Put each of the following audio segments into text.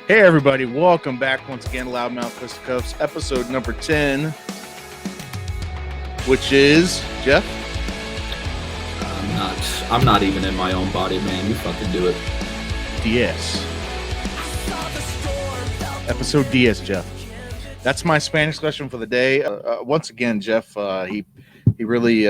Hey everybody, welcome back once again to Loudmouth Fisticuffs, episode number 10, which is, Jeff? I'm not even in my own body, man. You fucking do it. DS. Episode DS, Jeff. That's my Spanish question for the day. Once again, Jeff, he really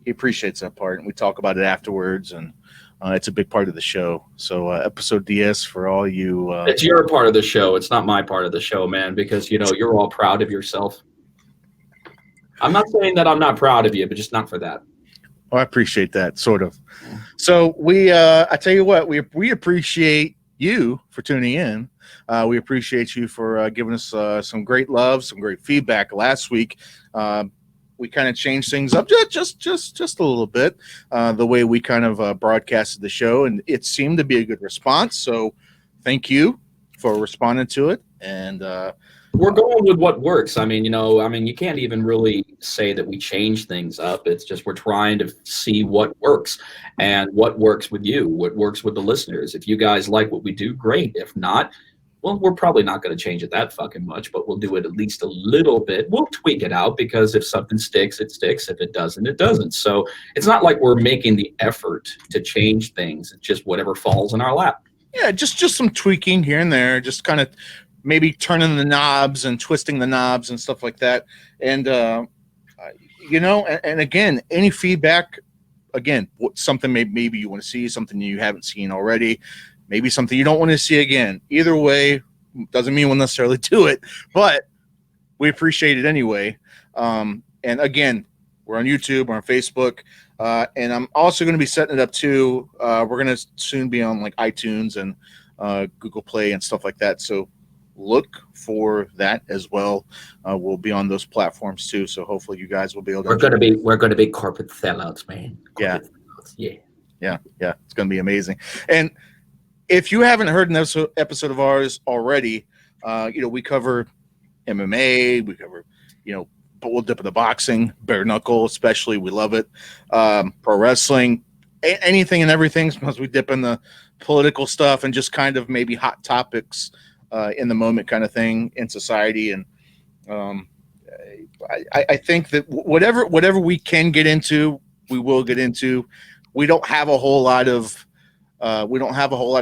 he appreciates that part, and we talk about it afterwards, and it's a big part of the show. So episode DS for all you. It's your part of the show. It's not my part of the show, man, because, you're all proud of yourself. I'm not saying that I'm not proud of you, but just not for that. Oh, I appreciate that, sort of. So I tell you what, we appreciate you for tuning in. We appreciate you for giving us some great love, some great feedback last week. We kind of changed things up just a little bit, the way we kind of broadcasted the show, and it seemed to be a good response. So thank you for responding to it. And we're going with what works. I mean, you can't even really say that we change things up. It's just we're trying to see what works and what works with you, what works with the listeners. If you guys like what we do, great. If not, well, we're probably not going to change it that fucking much, but we'll do it at least a little bit. We'll tweak it out because if something sticks, it sticks. If it doesn't, it doesn't. So it's not like we're making the effort to change things. It's just whatever falls in our lap. Yeah, just some tweaking here and there, just kind of maybe turning the knobs and twisting the knobs and stuff like that. And, and again, any feedback, again, something maybe you want to see, something you haven't seen already, maybe something you don't want to see again. Either way, doesn't mean we'll necessarily do it, but we appreciate it anyway. And again, we're on YouTube, we're on Facebook, and I'm also going to be setting it up too. We're going to soon be on like iTunes and Google Play and stuff like that. So look for that as well. We'll be on those platforms too. So hopefully you guys will be able to. We're going to be corporate sellouts, man. Corporate sellouts. Yeah. It's going to be amazing. And if you haven't heard an episode of ours already, we cover MMA, we cover, but we'll dip into boxing, bare knuckle, especially. We love it. Pro wrestling, anything and everything. Sometimes we dip in the political stuff and just kind of maybe hot topics in the moment kind of thing in society. And I think that whatever we can get into, we will get into. We don't have a whole lot of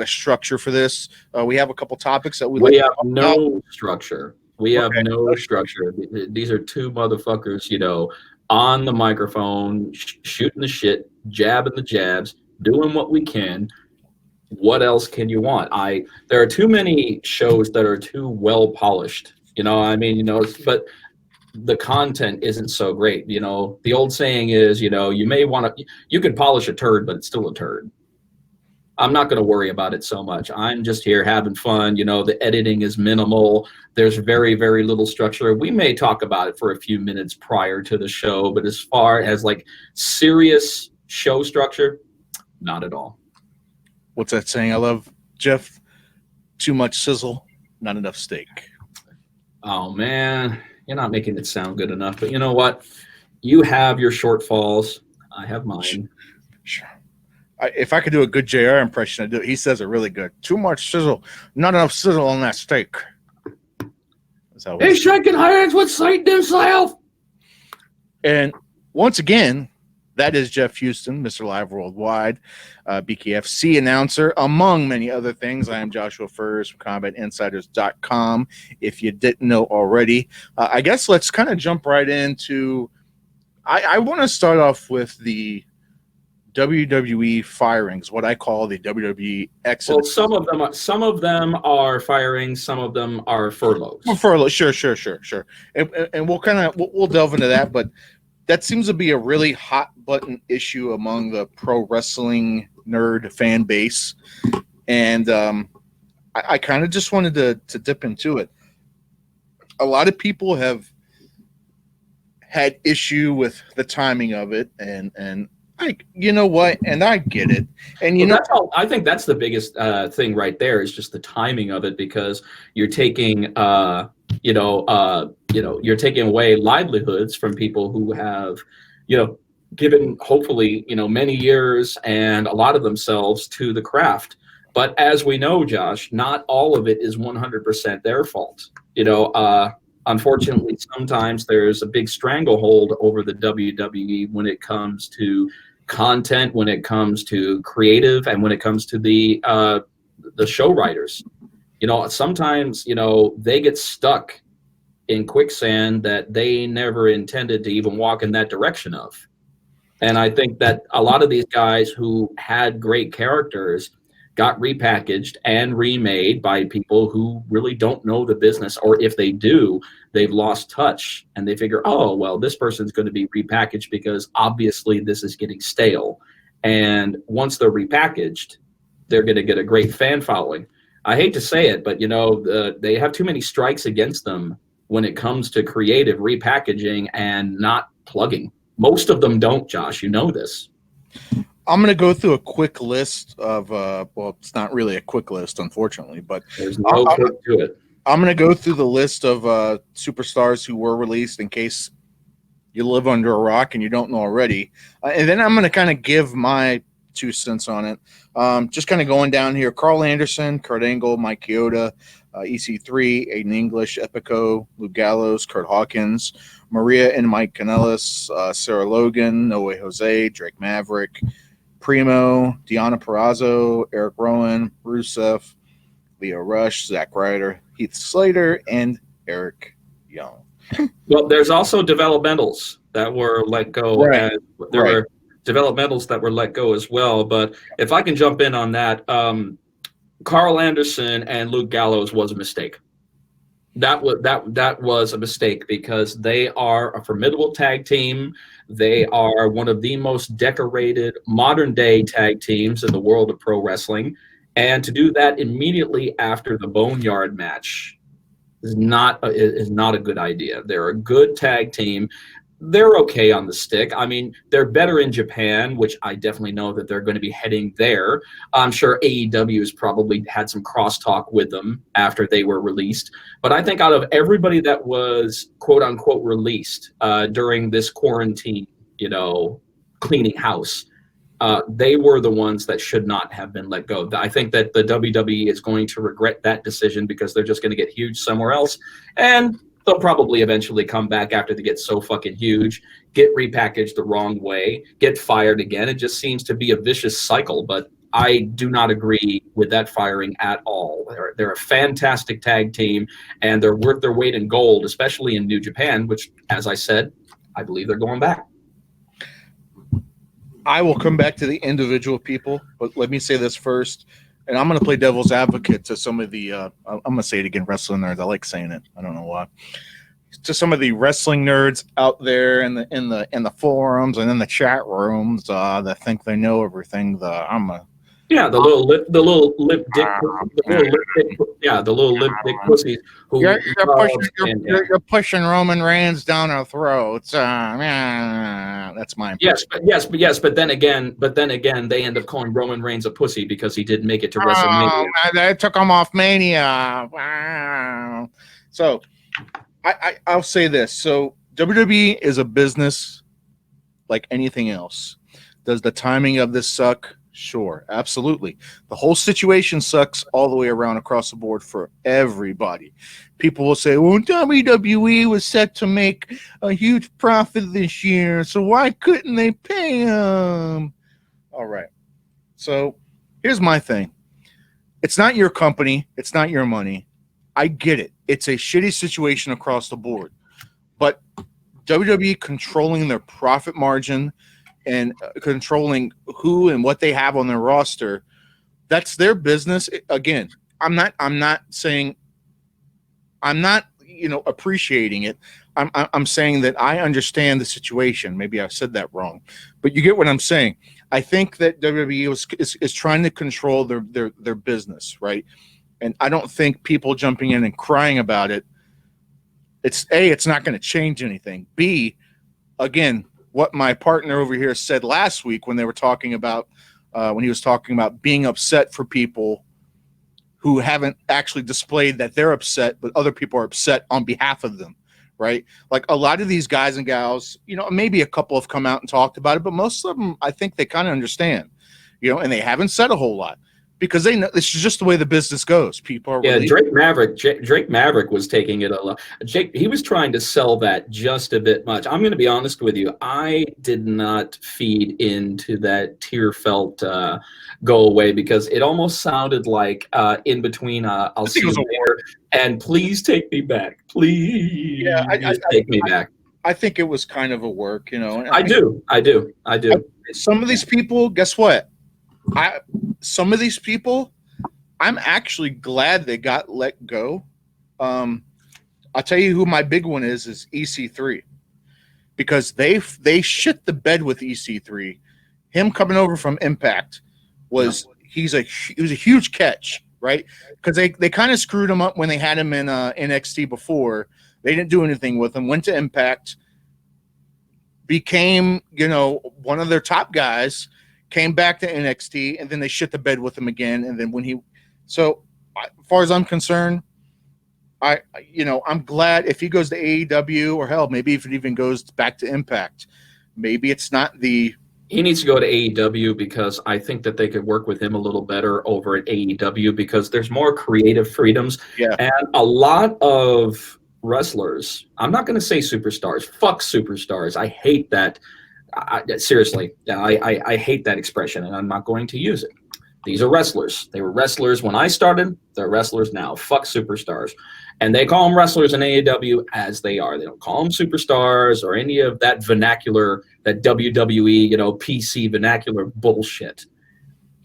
structure for this. We have a couple topics that we have no structure. We have no structure. These are two motherfuckers, on the microphone, shooting the shit, jabbing the jabs, doing what we can. What else can you want? There are too many shows that are too well polished. But the content isn't so great. The old saying is, you can polish a turd, but it's still a turd. I'm not going to worry about it so much. I'm just here having fun. The editing is minimal. There's very, very little structure. We may talk about it for a few minutes prior to the show, but as far as like serious show structure, not at all. What's that saying I love, Jeff? Too much sizzle, not enough steak. Oh, man. You're not making it sound good enough. But you know what? You have your shortfalls. I have mine. Sure. If I could do a good JR impression, I'd do it. He says it really good. Too much sizzle, not enough sizzle on that steak. He's shaking hands with Satan himself. And once again, that is Jeff Houston, Mr. Live Worldwide, BKFC announcer, among many other things. I am Joshua Furs from CombatInsiders.com, if you didn't know already. I guess let's kind of jump right into I want to start off with the WWE Firings, what I call the WWE Exodus. Well, some of them are firings, some of them are furloughs. Well, furlough, sure. And we'll delve into that, but that seems to be a really hot button issue among the pro wrestling nerd fan base. And I kind of just wanted to dip into it. A lot of people have had issue with the timing of it, and and I get it. And I think that's the biggest thing right there is just the timing of it, because you're taking you're taking away livelihoods from people who have, given hopefully, many years and a lot of themselves to the craft. But as we know, Josh, not all of it is 100% their fault. Unfortunately, sometimes there's a big stranglehold over the WWE when it comes to content, when it comes to creative, and when it comes to the show writers. Sometimes they get stuck in quicksand that they never intended to even walk in that direction of. And I think that a lot of these guys who had great characters got repackaged and remade by people who really don't know the business, or if they do, they've lost touch and they figure, oh, well, this person's going to be repackaged because obviously this is getting stale. And once they're repackaged, they're going to get a great fan following. I hate to say it, but they have too many strikes against them when it comes to creative repackaging and not plugging. Most of them don't, Josh. You know this. I'm going to go through a quick list of, it's not really a quick list, unfortunately, but there's no quick to it. I'm going to go through the list of superstars who were released in case you live under a rock and you don't know already. And then I'm going to kind of give my 2 cents on it. Just kind of going down here. Carl Anderson, Kurt Angle, Mike Chioda, EC3, Aiden English, Epico, Luke Gallows, Kurt Hawkins, Maria and Mike Kanellis, Sarah Logan, No Way Jose, Drake Maverick, Primo, Deanna Purrazzo, Eric Rowan, Rusev, Leo Rush, Zack Ryder, Heath Slater, and Eric Young. Well, there's also developmentals that were let go. Right. And there were developmentals that were let go as well. But if I can jump in on that, Carl Anderson and Luke Gallows was a mistake. That was a mistake because they are a formidable tag team. They are one of the most decorated modern day tag teams in the world of pro wrestling. And to do that immediately after the Boneyard match is not a good idea. They're a good tag team. They're okay on the stick. I mean, they're better in Japan, which I definitely know that they're going to be heading there. I'm sure AEW has probably had some crosstalk with them after they were released. But I think out of everybody that was quote unquote released during this quarantine, cleaning house, they were the ones that should not have been let go. I think that the WWE is going to regret that decision because they're just going to get huge somewhere else. And they'll probably eventually come back after they get so fucking huge, get repackaged the wrong way, get fired again. It just seems to be a vicious cycle, but I do not agree with that firing at all. They're a fantastic tag team, and they're worth their weight in gold, especially in New Japan, which, as I said, I believe they're going back. I will come back to the individual people, but let me say this first. And I'm going to play devil's advocate to some of the, I'm going to say it again, wrestling nerds. I like saying it. I don't know why. To some of the wrestling nerds out there in the forums and in the chat rooms that think they know everything. The little lip dick pussies. You're pushing Roman Reigns down our throats. That's my impression. Yes, but then again, they end up calling Roman Reigns a pussy because he didn't make it to WrestleMania. They took him off Mania. Wow. So I'll say this. So WWE is a business like anything else. Does the timing of this suck? Sure, absolutely. The whole situation sucks all the way around across the board for everybody. People will say, well, WWE was set to make a huge profit this year, so why couldn't they pay them? All right. So here's my thing. It's not your company. It's not your money. I get it. It's a shitty situation across the board. But WWE controlling their profit margin and controlling who and what they have on their roster, that's their business. Again, I'm not appreciating it. I'm saying that I understand the situation. Maybe I've said that wrong, but you get what I'm saying. I think that WWE is trying to control their business, right? And I don't think people jumping in and crying about it. It's not going to change anything. B, again, what my partner over here said last week when they were talking about when he was talking about being upset for people who haven't actually displayed that they're upset, but other people are upset on behalf of them, right? Like a lot of these guys and gals, maybe a couple have come out and talked about it, but most of them, I think they kind of understand, and they haven't said a whole lot. because they know this is just the way the business goes. People are Drake Maverick was taking it a lot. He was trying to sell that just a bit much. I'm going to be honest with you. I did not feed into that tear felt go away, because it almost sounded like in between I'll see you later and please take me back. Please take me back. I think it was kind of a work, you know. I do. Some of these people, guess what? Some of these people, I'm actually glad they got let go. I'll tell you who my big one is EC3, because they shit the bed with EC3. Him coming over from Impact he was a huge catch, right? Because they kind of screwed him up when they had him in NXT before. They didn't do anything with him. Went to Impact, became one of their top guys. Came back to NXT, and then they shit the bed with him again. And then as far as I'm concerned, I'm glad if he goes to AEW, or hell, maybe if it even goes back to Impact, maybe it's not the. He needs to go to AEW, because I think that they could work with him a little better over at AEW, because there's more creative freedoms. Yeah. And a lot of wrestlers, I'm not going to say superstars. Fuck superstars. I hate that. Seriously, I hate that expression, and I'm not going to use it. These are wrestlers. They were wrestlers when I started. They're wrestlers now. Fuck superstars. And they call them wrestlers in AEW as they are. They don't call them superstars or any of that vernacular, that WWE, PC vernacular bullshit.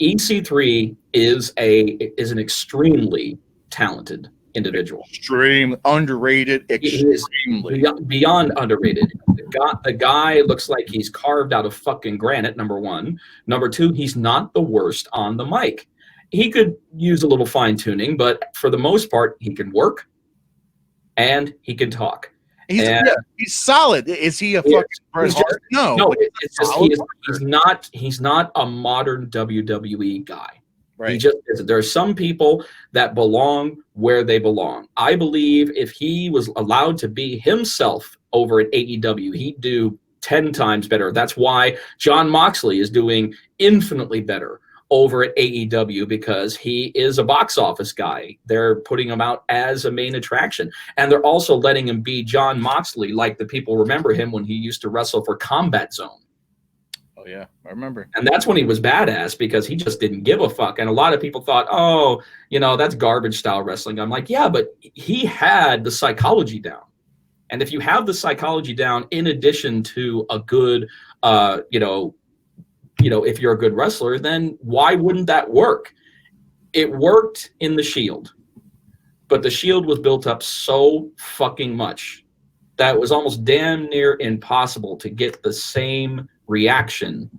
EC3 is an extremely talented individual. Extreme underrated, extremely beyond underrated. The guy looks like he's carved out of fucking granite, number one. Number two, he's not the worst on the mic. He could use a little fine tuning, but for the most part, he can work and he can talk. He's solid. Is he a fucking Bret Hart? No, it's just he's not a modern WWE guy. Right. He just isn't. There are some people that belong where they belong. I believe if he was allowed to be himself over at AEW, he'd do 10 times better. That's why Jon Moxley is doing infinitely better over at AEW, because he is a box office guy. They're putting him out as a main attraction. And they're also letting him be Jon Moxley, like the people remember him when he used to wrestle for Combat Zone. Oh, yeah, I remember. And that's when he was badass, because he just didn't give a fuck. And a lot of people thought, oh, that's garbage style wrestling. I'm like, yeah, but he had the psychology down. And if you have the psychology down, in addition to a good, if you're a good wrestler, then why wouldn't that work? It worked in the Shield, but the Shield was built up so fucking much that it was almost damn near impossible to get the same reaction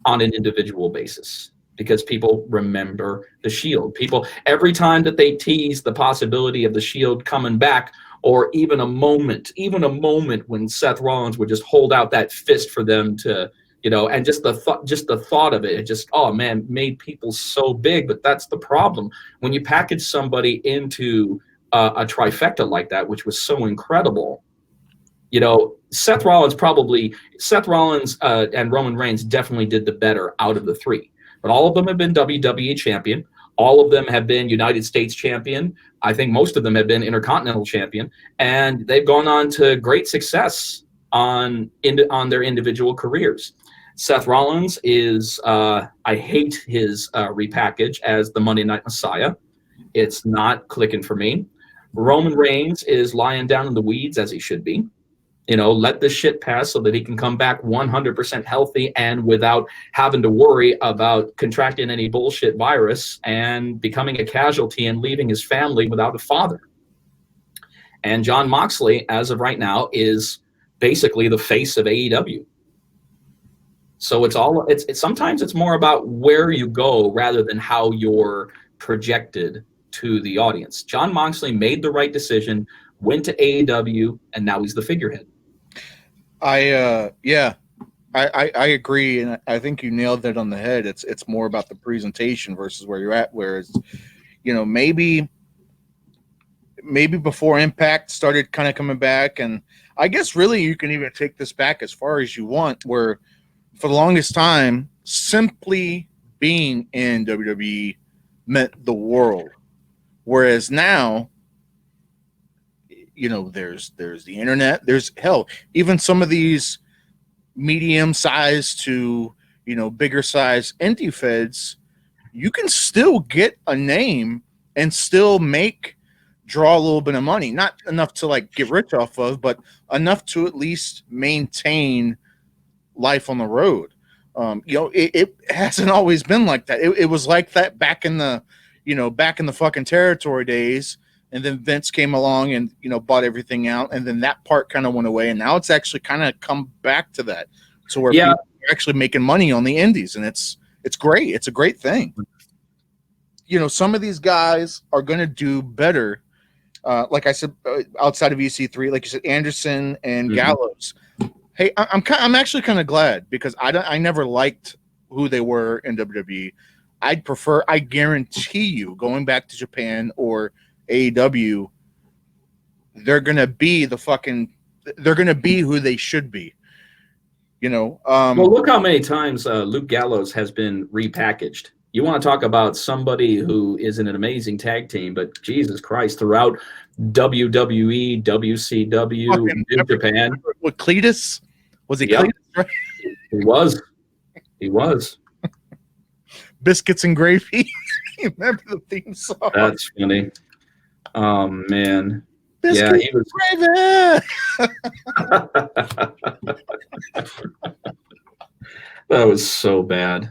on an individual basis, because people remember the Shield. People, every time that they tease the possibility of the Shield coming back, or even a moment when Seth Rollins would just hold out that fist for them to, and just the thought of it just, oh man, made people so big. But that's the problem when you package somebody into a trifecta like that, which was so incredible. Seth Rollins and Roman Reigns definitely did the better out of the three. But all of them have been WWE champion. All of them have been United States champion. I think most of them have been Intercontinental champion. And they've gone on to great success on their individual careers. Seth Rollins is, I hate his repackage as the Monday Night Messiah. It's not clicking for me. Roman Reigns is lying down in the weeds, as he should be. Let this shit pass so that he can come back 100% healthy and without having to worry about contracting any bullshit virus and becoming a casualty and leaving his family without a father. And Jon Moxley, as of right now, is basically the face of AEW. So sometimes it's more about where you go rather than how you're projected to the audience. Jon Moxley made the right decision, went to AEW, and now he's the figurehead. I agree, and I think you nailed that on the head. It's more about the presentation versus where you're at. Whereas, maybe before Impact started kind of coming back, and I guess really you can even take this back as far as you want, where for the longest time, simply being in WWE meant the world. Whereas now, there's the internet, there's hell, even some of these medium sized to, bigger size indie feds, you can still get a name and still draw a little bit of money, not enough to like get rich off of, but enough to at least maintain life on the road. It hasn't always been like that. It was like that back in the fucking territory days. And then Vince came along and, bought everything out. And then that part kind of went away. And now it's actually kind of come back to that. So where people are actually making money on the indies. And it's great. It's a great thing. Some of these guys are going to do better. Like I said, outside of EC3, like you said, Anderson and Gallows. Hey, I'm actually kind of glad, because I never liked who they were in WWE. I guarantee you, going back to Japan or AEW, they're gonna be who they should be. Well, look how many times Luke Gallows has been repackaged. You want to talk about somebody who is in an amazing tag team, but Jesus Christ, throughout WWE, WCW, New Japan. With Cletus? Was he Cletus? Right? He was. Biscuits and Gravy. Remember the theme song? That's funny. Oh, man. Biscuits and Gravy! That was so bad.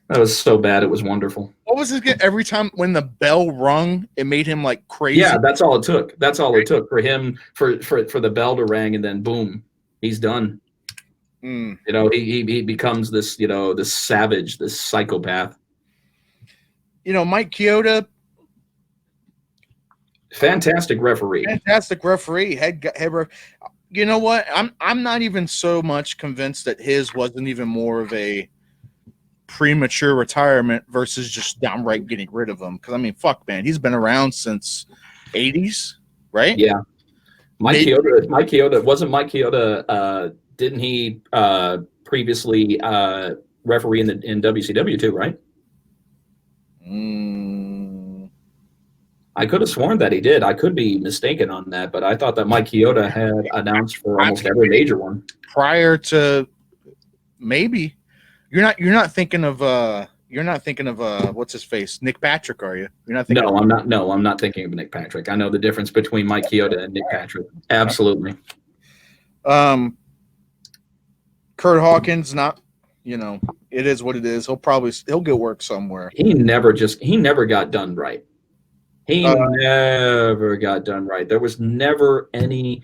That was so bad. It was wonderful. What was it? Every time when the bell rung, it made him like crazy. Yeah, that's all it took. That's all it took for him for the bell to ring, and then boom, he's done. He becomes this, this savage, this psychopath. Mike Chioda, fantastic referee. Head ref. You know what? I'm not even so much convinced that his wasn't even more of a premature retirement versus just downright getting rid of him. Because I mean, fuck, man, he's been around since '80s, right? Yeah. Mike Chioda wasn't Mike Chioda. Didn't he previously referee in WCW too? Right. I could have sworn that he did. I could be mistaken on that, but I thought that Mike Chioda had announced for almost every major one prior to. Maybe you're not thinking of what's his face, Nick Patrick, are you? You're not thinking. No, I'm not. No, I'm not thinking of Nick Patrick. I know the difference between Mike Chioda and Nick Patrick. Absolutely. Kurt Hawkins, not. It is what it is. He'll get work somewhere. He never got done right. He never got done right. There was never any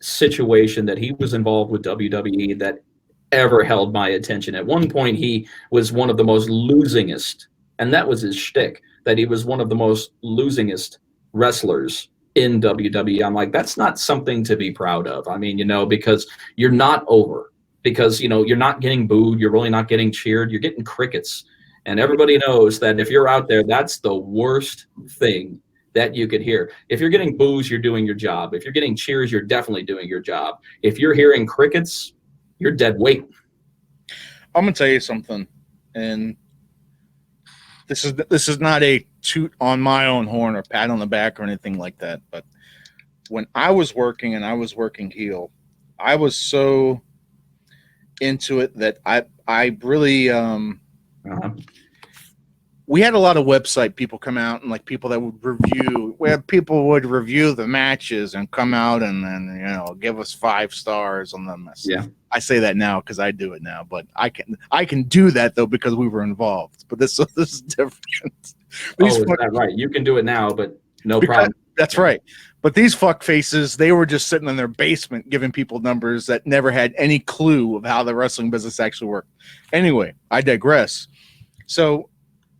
situation that he was involved with WWE that ever held my attention. At one point, he was one of the most losingest, and that was his shtick, that he was one of the most losingest wrestlers in WWE. I'm like, that's not something to be proud of. I mean, because you're not over. Because, you're not getting booed. You're really not getting cheered. You're getting crickets. And everybody knows that if you're out there, that's the worst thing that you could hear. If you're getting boos, you're doing your job. If you're getting cheers, you're definitely doing your job. If you're hearing crickets, you're dead weight. I'm going to tell you something. And this is not a toot on my own horn or pat on the back or anything like that. But when I was working and I was working heel, I was so into it that I really we had a lot of website people come out and like people that would review the matches and come out and then give us 5 stars on them. Yeah, I say that now because I do it now, but I can do that though because we were involved. But this is different. Is that right? You can do it now, but no problem. That's right. But these fuck faces, they were just sitting in their basement giving people numbers that never had any clue of how the wrestling business actually worked. Anyway, I digress. So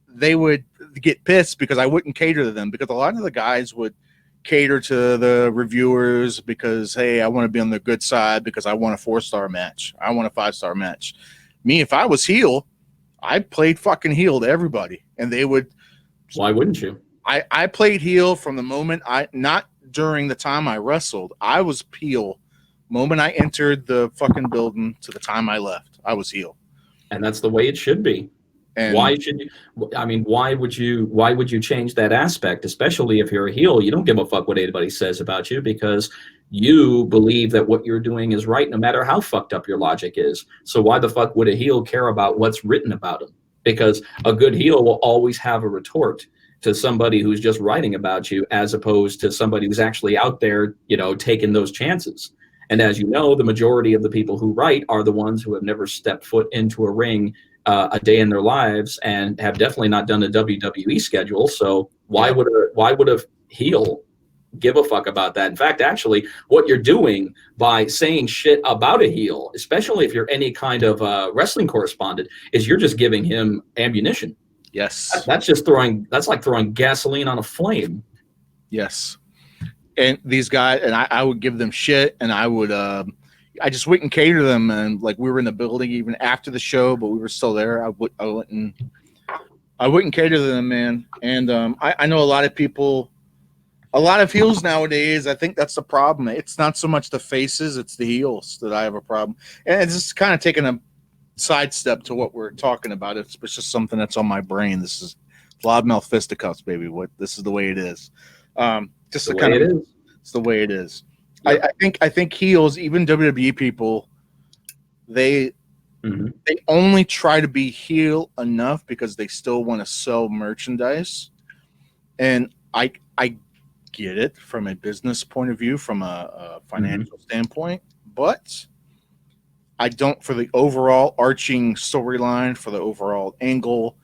they would get pissed because I wouldn't cater to them, because a lot of the guys would cater to the reviewers because, hey, I want to be on the good side because I want a 4-star match. I want a 5-star match. Me, if I was heel, I played fucking heel to everybody. And they would. Why wouldn't you? I played heel from the moment not during the time I wrestled. I was heel moment I entered the fucking building to the time I left. I was heel. And that's the way it should be. And why should you? I mean, why would you change that aspect? Especially if you're a heel, you don't give a fuck what anybody says about you because you believe that what you're doing is right, no matter how fucked up your logic is. So why the fuck would a heel care about what's written about him? Because a good heel will always have a retort to somebody who's just writing about you, as opposed to somebody who's actually out there, taking those chances. And as you know, the majority of the people who write are the ones who have never stepped foot into a ring a day in their lives and have definitely not done a WWE schedule. So why would a heel give a fuck about that? In fact, actually, what you're doing by saying shit about a heel, especially if you're any kind of wrestling correspondent, is you're just giving him ammunition. yes, That's like throwing gasoline on a flame. yes. And these guys, and I would give them shit, and I would, I just wouldn't cater to them. And like we were in the building even after the show, but we were still there. I wouldn't cater to them, man. And I know a lot of people, a lot of heels nowadays. I think that's the problem. It's not so much the faces, it's the heels that I have a problem. And it's just kind of taking a sidestep to what we're talking about. It's just something that's on my brain. This is Loudmouth Fisticuffs, baby. This is the way it is. Just the kind of it's the way it is. Yep. I think heels, even WWE people, they only try to be heel enough because they still want to sell merchandise. And I get it from a business point of view, from a financial standpoint, but I don't for the overall arching storyline, for the overall angle.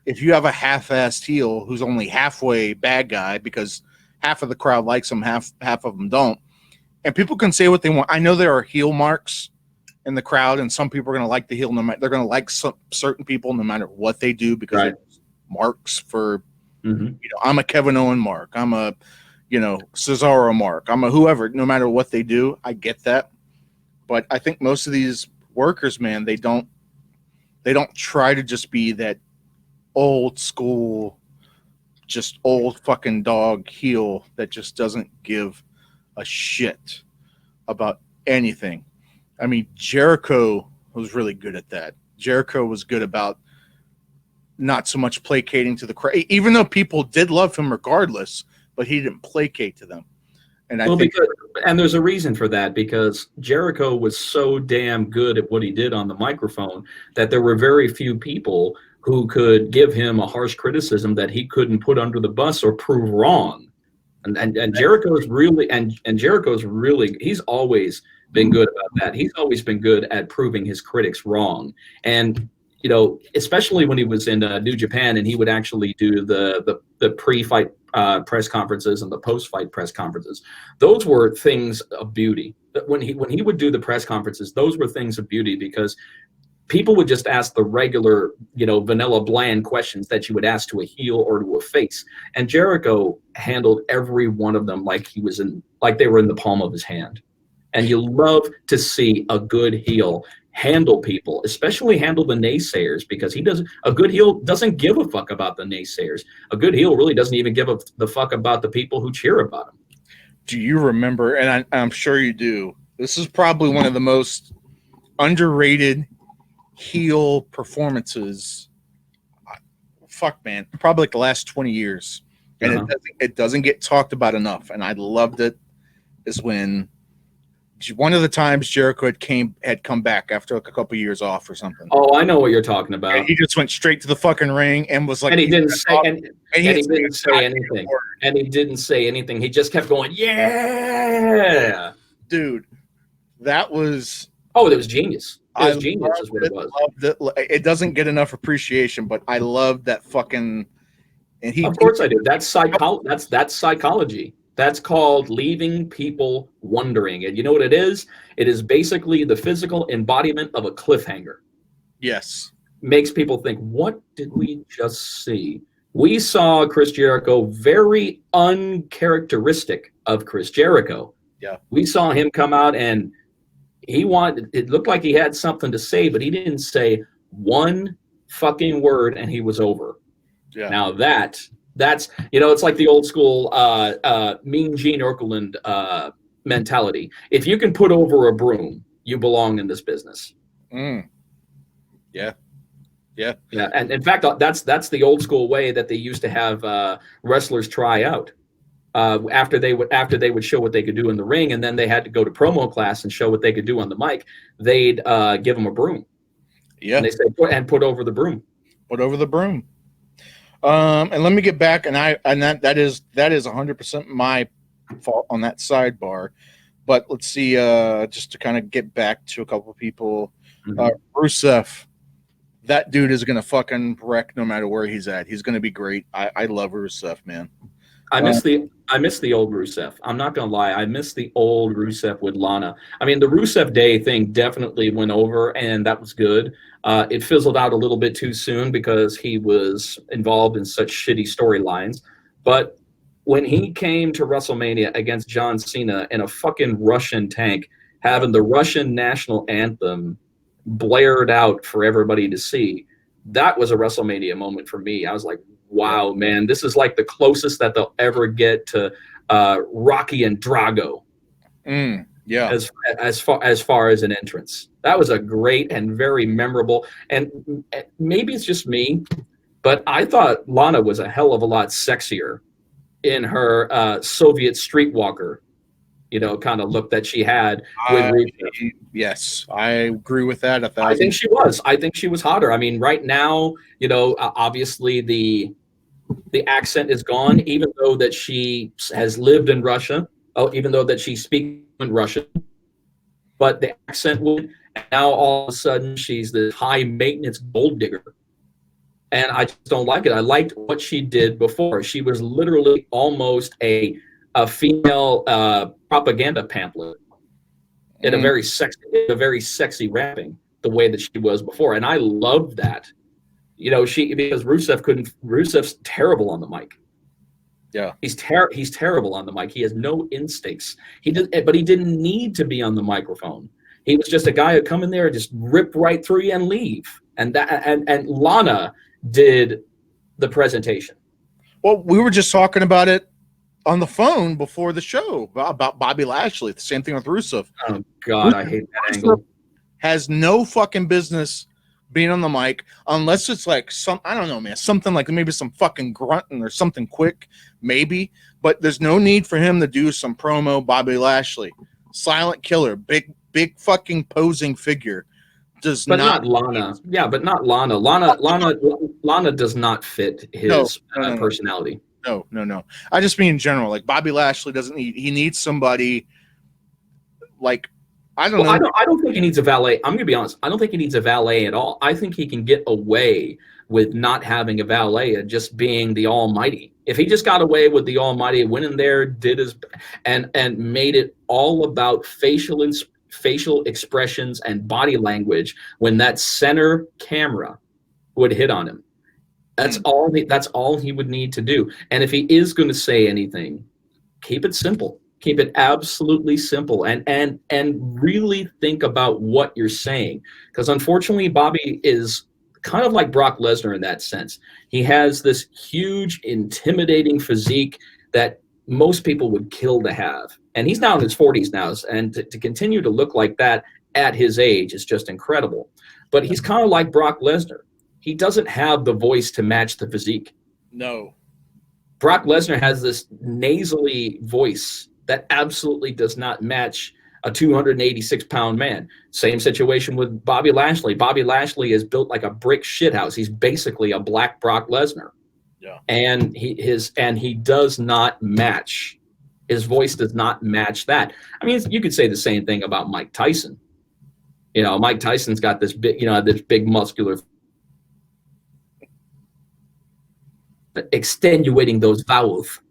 If you have a half-assed heel who's only halfway bad guy because half of the crowd likes him, half of them don't, and people can say what they want. I know there are heel marks in the crowd, and some people are going to like the heel. They're going to like certain people no matter what they do because they're marks for. I'm a Kevin Owen mark. I'm a Cesaro mark. I'm a whoever. No matter what they do, I get that. But I think most of these workers, man, they don't try to just be that old school, just old fucking dog heel that just doesn't give a shit about anything. I mean, Jericho was really good at that. Jericho was good about not so much placating to the crowd, even though people did love him regardless, but he didn't placate to them. And and there's a reason for that, because Jericho was so damn good at what he did on the microphone that there were very few people who could give him a harsh criticism that he couldn't put under the bus or prove wrong. And Jericho's really he's always been good about that. He's always been good at proving his critics wrong. And especially when he was in New Japan, and he would actually do the pre-fight press conferences and the post-fight press conferences. Those were things of beauty. When he would do the press conferences, those were things of beauty because people would just ask the regular, vanilla bland questions that you would ask to a heel or to a face. And Jericho handled every one of them like they were in the palm of his hand. And you love to see a good heel handle people, especially handle the naysayers, because a good heel doesn't give a fuck about the naysayers. A good heel really doesn't even give the fuck about the people who cheer about him. Do you remember, and I'm sure you do, this is probably one of the most underrated heel performances, fuck man, probably like the last 20 years. And it doesn't get talked about enough. And I loved it, is when one of the times Jericho had come back after like a couple years off or something. Oh, I know what you're talking about. And he just went straight to the fucking ring and was like, and he didn't say anything. And he didn't say anything. He just kept going, yeah, dude. That was it was genius. It was genius, is what it was. It doesn't get enough appreciation, but I love that fucking. And of course I do. That's psychology. That's called leaving people wondering. And you know what it is? It is basically the physical embodiment of a cliffhanger. Yes. Makes people think, what did we just see? We saw Chris Jericho, very uncharacteristic of Chris Jericho. Yeah. We saw him come out and it looked like he had something to say, but he didn't say one fucking word and he was over. Yeah. Now that's it's like the old school Mean Gene Okerlund mentality. If you can put over a broom, you belong in this business. Yeah. Yeah. Yeah, and in fact, that's the old school way that they used to have wrestlers try out. After they would show what they could do in the ring, and then they had to go to promo class and show what they could do on the mic. They'd give them a broom, Yeah. and they say put over the broom. Put over the broom. And let me get back, and that is 100% my fault on that sidebar. But let's see, just to kind of get back to a couple of people, Rusev. That dude is gonna fucking wreck no matter where he's at. He's gonna be great. I love Rusev, man. I miss the old Rusev. I'm not gonna lie. I miss the old Rusev with Lana. I mean, the Rusev Day thing definitely went over, and that was good. It fizzled out a little bit too soon because he was involved in such shitty storylines. But when he came to WrestleMania against John Cena in a fucking Russian tank, having the Russian national anthem blared out for everybody to see, that was a WrestleMania moment for me. I was like, wow, man, this is like the closest that they'll ever get to Rocky and Drago. Yeah. As far as an entrance, that was a great and very memorable. And maybe it's just me, but I thought Lana was a hell of a lot sexier in her Soviet streetwalker, kind of look that she had with yes, I agree with that 1,000%. I think she was hotter. I mean, right now, obviously the accent is gone, even though that she has lived in Russia. Even though that she speaks Russian, but the accent went. And now all of a sudden she's the high maintenance gold digger, and I just don't like it. I liked what she did before. She was literally almost a female propaganda pamphlet in a very sexy rapping, the way that she was before, and I loved that. Because Rusev's terrible on the mic. Yeah, he's terrible on the mic. He has no instincts. But he didn't need to be on the microphone. He was just a guy who'd come in there and just rip right through you and leave. And Lana did the presentation. Well, we were just talking about it on the phone before the show about Bobby Lashley. The same thing with Rusev. Oh God, I hate that angle. Has no fucking business being on the mic unless it's like I don't know, man, something like maybe some fucking grunting or something quick, maybe. But there's no need for him to do some promo. Bobby Lashley, silent killer, big fucking posing figure. But not Lana. Yeah, but not Lana. Lana does not fit his personality. No. I just mean in general. Like Bobby Lashley doesn't need. He needs somebody like. I don't know. I don't think he needs a valet. I'm going to be honest. I don't think he needs a valet at all. I think he can get away with not having a valet and just being the almighty. If he just got away with the almighty, went in there, did his and made it all about facial expressions and body language when that center camera would hit on him. That's all he would need to do. And if he is going to say anything, keep it simple. Keep it absolutely simple and really think about what you're saying. Because unfortunately, Bobby is kind of like Brock Lesnar in that sense. He has this huge, intimidating physique that most people would kill to have. And he's now in his 40s now. And to continue to look like that at his age is just incredible. But he's kind of like Brock Lesnar. He doesn't have the voice to match the physique. No. Brock Lesnar has this nasally voice that absolutely does not match a 286-pound man. Same situation with Bobby Lashley. Bobby Lashley is built like a brick shithouse. He's basically a black Brock Lesnar. Yeah. And he does not match. His voice does not match that. I mean, you could say the same thing about Mike Tyson. Mike Tyson's got this big muscular, extenuating those vowels.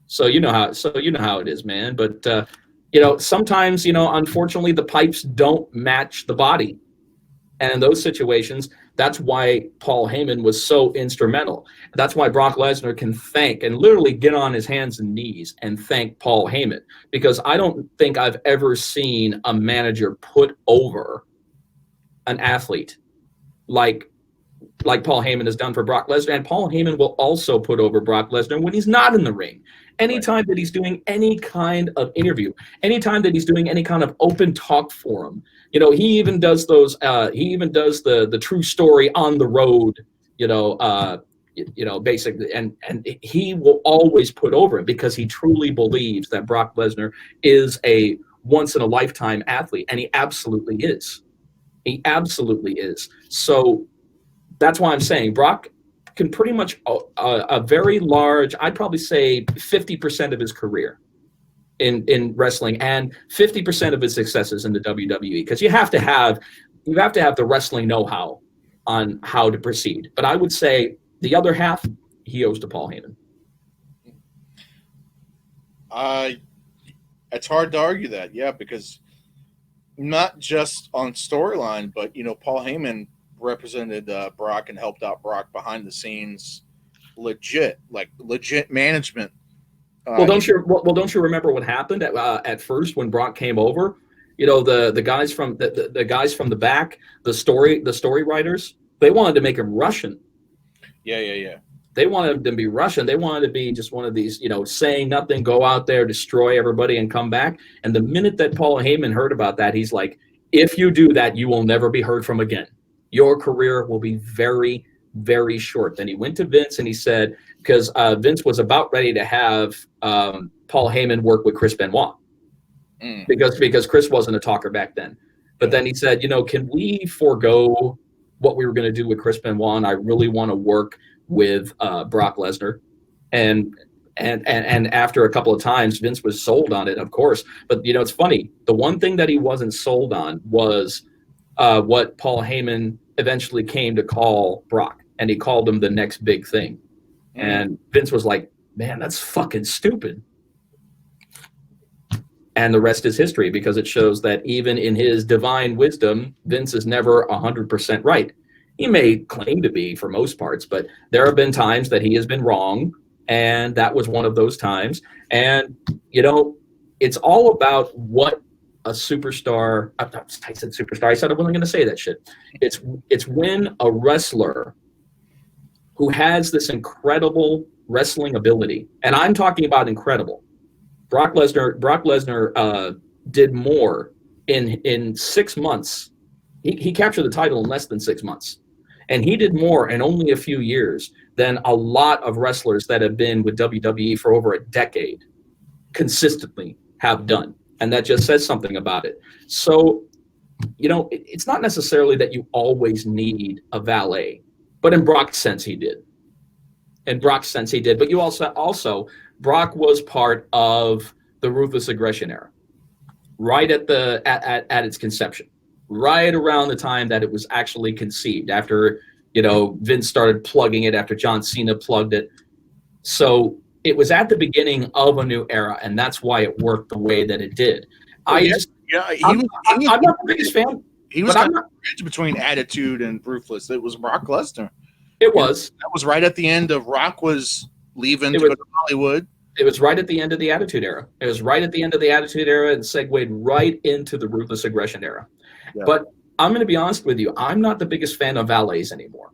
So you know how it is, man. But sometimes unfortunately the pipes don't match the body, and in those situations, that's why Paul Heyman was so instrumental. That's why Brock Lesnar can thank and literally get on his hands and knees and thank Paul Heyman, because I don't think I've ever seen a manager put over an athlete like like Paul Heyman has done for Brock Lesnar. And Paul Heyman will also put over Brock Lesnar when he's not in the ring. Anytime that he's doing any kind of interview, anytime that he's doing any kind of open talk forum, he even does those. He even does the true story on the road. Basically, and he will always put over it because he truly believes that Brock Lesnar is a once in a lifetime athlete, and he absolutely is. He absolutely is. So that's why I'm saying Brock can pretty much a very large, I'd probably say 50% of his career in wrestling and 50% of his successes in the WWE, because you have to have the wrestling know-how on how to proceed. But I would say the other half he owes to Paul Heyman. It's hard to argue that, yeah, because not just on storyline, but Paul Heyman represented Brock and helped out Brock behind the scenes, legit management. Don't you remember what happened at first when Brock came over? The guys from the guys from the back, the story writers, they wanted to make him Russian. Yeah. They wanted him to be Russian. They wanted to be just one of these, saying nothing, go out there, destroy everybody, and come back. And the minute that Paul Heyman heard about that, he's like, if you do that, you will never be heard from again. Your career will be very, very short. Then he went to Vince and he said, because Vince was about ready to have Paul Heyman work with Chris Benoit because Chris wasn't a talker back then. But then he said, can we forego what we were going to do with Chris Benoit? And I really want to work with Brock Lesnar. And after a couple of times, Vince was sold on it, of course. But, it's funny. The one thing that he wasn't sold on was what Paul Heyman eventually came to call Brock. And he called him the next big thing. And Vince was like, man, that's fucking stupid. And the rest is history, because it shows that even in his divine wisdom, Vince is never 100% right. He may claim to be for most parts, but there have been times that he has been wrong. And that was one of those times. And, it's all about what a superstar, I said superstar, I said I wasn't going to say that shit. It's when a wrestler who has this incredible wrestling ability, and I'm talking about incredible. Brock Lesnar did more in 6 months. He captured the title in less than 6 months. And he did more in only a few years than a lot of wrestlers that have been with WWE for over a decade consistently have done. And that just says something about it. So, it's not necessarily that you always need a valet, but in Brock's sense, he did. But you also Brock was part of the Ruthless Aggression era, right at its conception, right around the time that it was actually conceived, after Vince started plugging it, after John Cena plugged it. So it was at the beginning of a new era, and that's why it worked the way that it did. I'm not the biggest fan. He was kind of bridge between Attitude and Ruthless. It was Brock Lesnar. It was. That was right at the end of Rock was leaving to go to Hollywood. It was right at the end of the Attitude Era. It was right at the end of the Attitude Era and segued right into the Ruthless Aggression Era. Yeah. But I'm going to be honest with you. I'm not the biggest fan of valets anymore,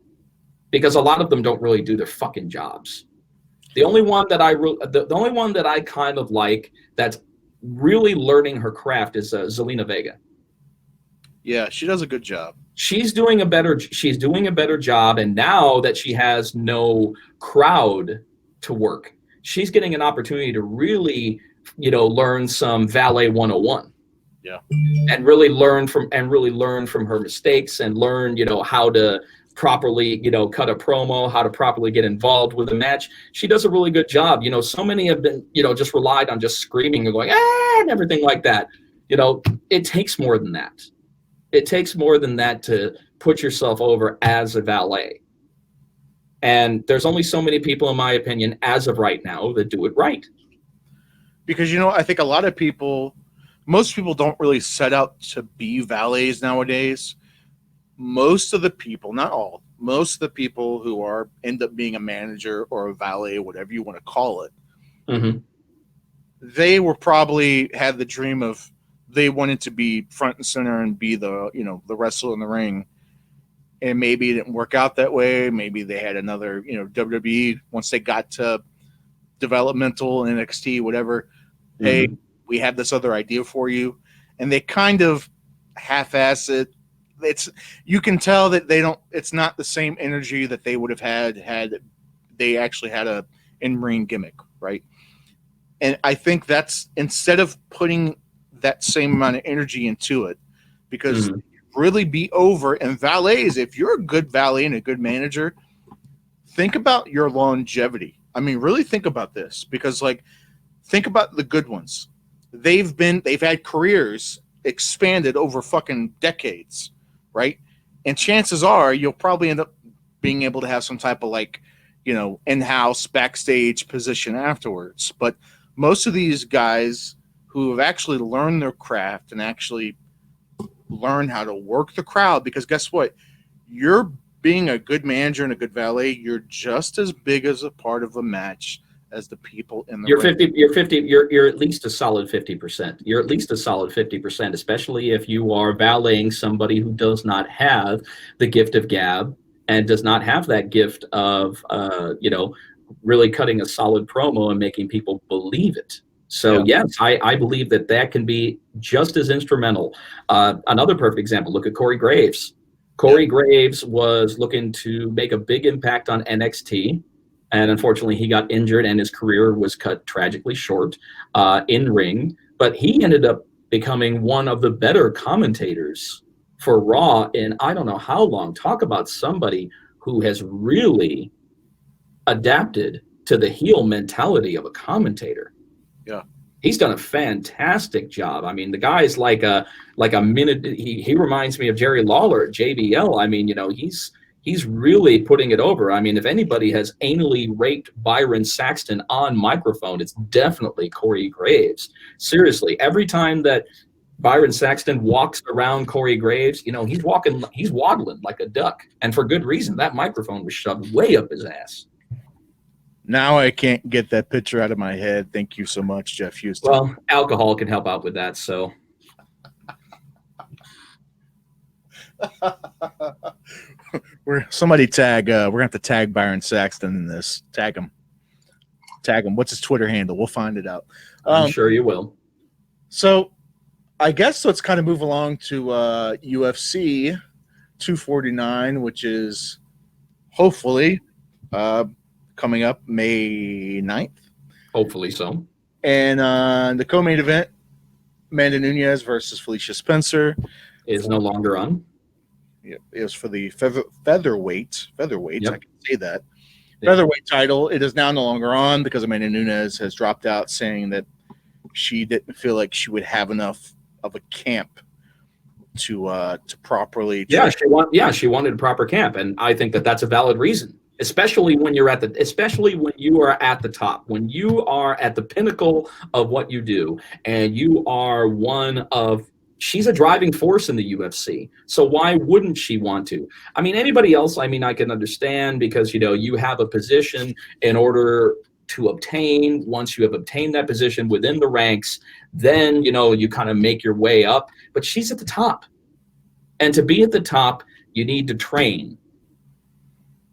because a lot of them don't really do their fucking jobs. The only one that I kind of like that's really learning her craft is Zelina Vega. Yeah, she does a good job. She's doing a better job, and now that she has no crowd to work, she's getting an opportunity to really, learn some valet 101. Yeah. And really learn from her mistakes, and learn, how to properly, cut a promo, how to properly get involved with a match. She does a really good job. So many have been, just relied on just screaming and going, and everything like that. It takes more than that. It takes more than that to put yourself over as a valet. And there's only so many people, in my opinion, as of right now, that do it right. Because, I think most people don't really set out to be valets nowadays. Most of the people, not all, most of the people who end up being a manager or a valet, whatever you want to call it, they were probably had the dream of, they wanted to be front and center and be the wrestler in the ring. and maybe it didn't work out that way. Maybe they had another, WWE, once they got to developmental NXT, whatever. Hey, we have this other idea for you, and they kind of half-ass it. You can tell that they don't. It's not the same energy that they would have had they actually had a in-ring gimmick, right? And I think that's, instead of putting that same amount of energy into it, because really be over, and valets, if you're a good valet and a good manager, think about your longevity. I mean, really think about this, because think about the good ones. They've had careers expanded over fucking decades, right? And chances are you'll probably end up being able to have some type of in-house backstage position afterwards. But most of these guys who have actually learned their craft and actually learn how to work the crowd, because guess what? You're being a good manager and a good valet, you're just as big as a part of a match as the people in the ring. You're at least a solid 50%. You're at least a solid 50%, especially if you are valeting somebody who does not have the gift of gab and does not have that gift of really cutting a solid promo and making people believe it. So yes, I believe that can be just as instrumental. Another perfect example, look at Corey Graves. Corey Graves was looking to make a big impact on NXT, and unfortunately he got injured and his career was cut tragically short in ring, but he ended up becoming one of the better commentators for Raw in I don't know how long. Talk about somebody who has really adapted to the heel mentality of a commentator. Yeah. He's done a fantastic job. I mean, the guy's like a minute. He reminds me of Jerry Lawler at JBL. I mean, he's really putting it over. I mean, if anybody has anally raped Byron Saxton on microphone, it's definitely Corey Graves. Seriously, every time that Byron Saxton walks around Corey Graves, he's waddling like a duck, and for good reason. That microphone was shoved way up his ass. Now I can't get that picture out of my head. Thank you so much, Jeff Houston. Well, alcohol can help out with that, so. Somebody tag. We're gonna have to tag Byron Saxton in this. Tag him. What's his Twitter handle? We'll find it out. I'm sure you will. So, I guess let's kind of move along to UFC 249, which is hopefully coming up May 9th. Hopefully so. And the co-main event, Amanda Nunes versus Felicia Spencer, is no longer on. It was for the featherweight. Yep. I can say that. Yeah. Featherweight title. It is now no longer on because Amanda Nunes has dropped out, saying that she didn't feel like she would have enough of a camp to properly. She wanted a proper camp, and I think that that's a valid reason. Especially when you are at the top, when you are at the pinnacle of what you do, and you are she's a driving force in the UFC. So why wouldn't she want to? I mean, anybody else, I can understand because, you have a position in order to obtain. Once you have obtained that position within the ranks, then, you kind of make your way up. But she's at the top. And to be at the top, you need to train.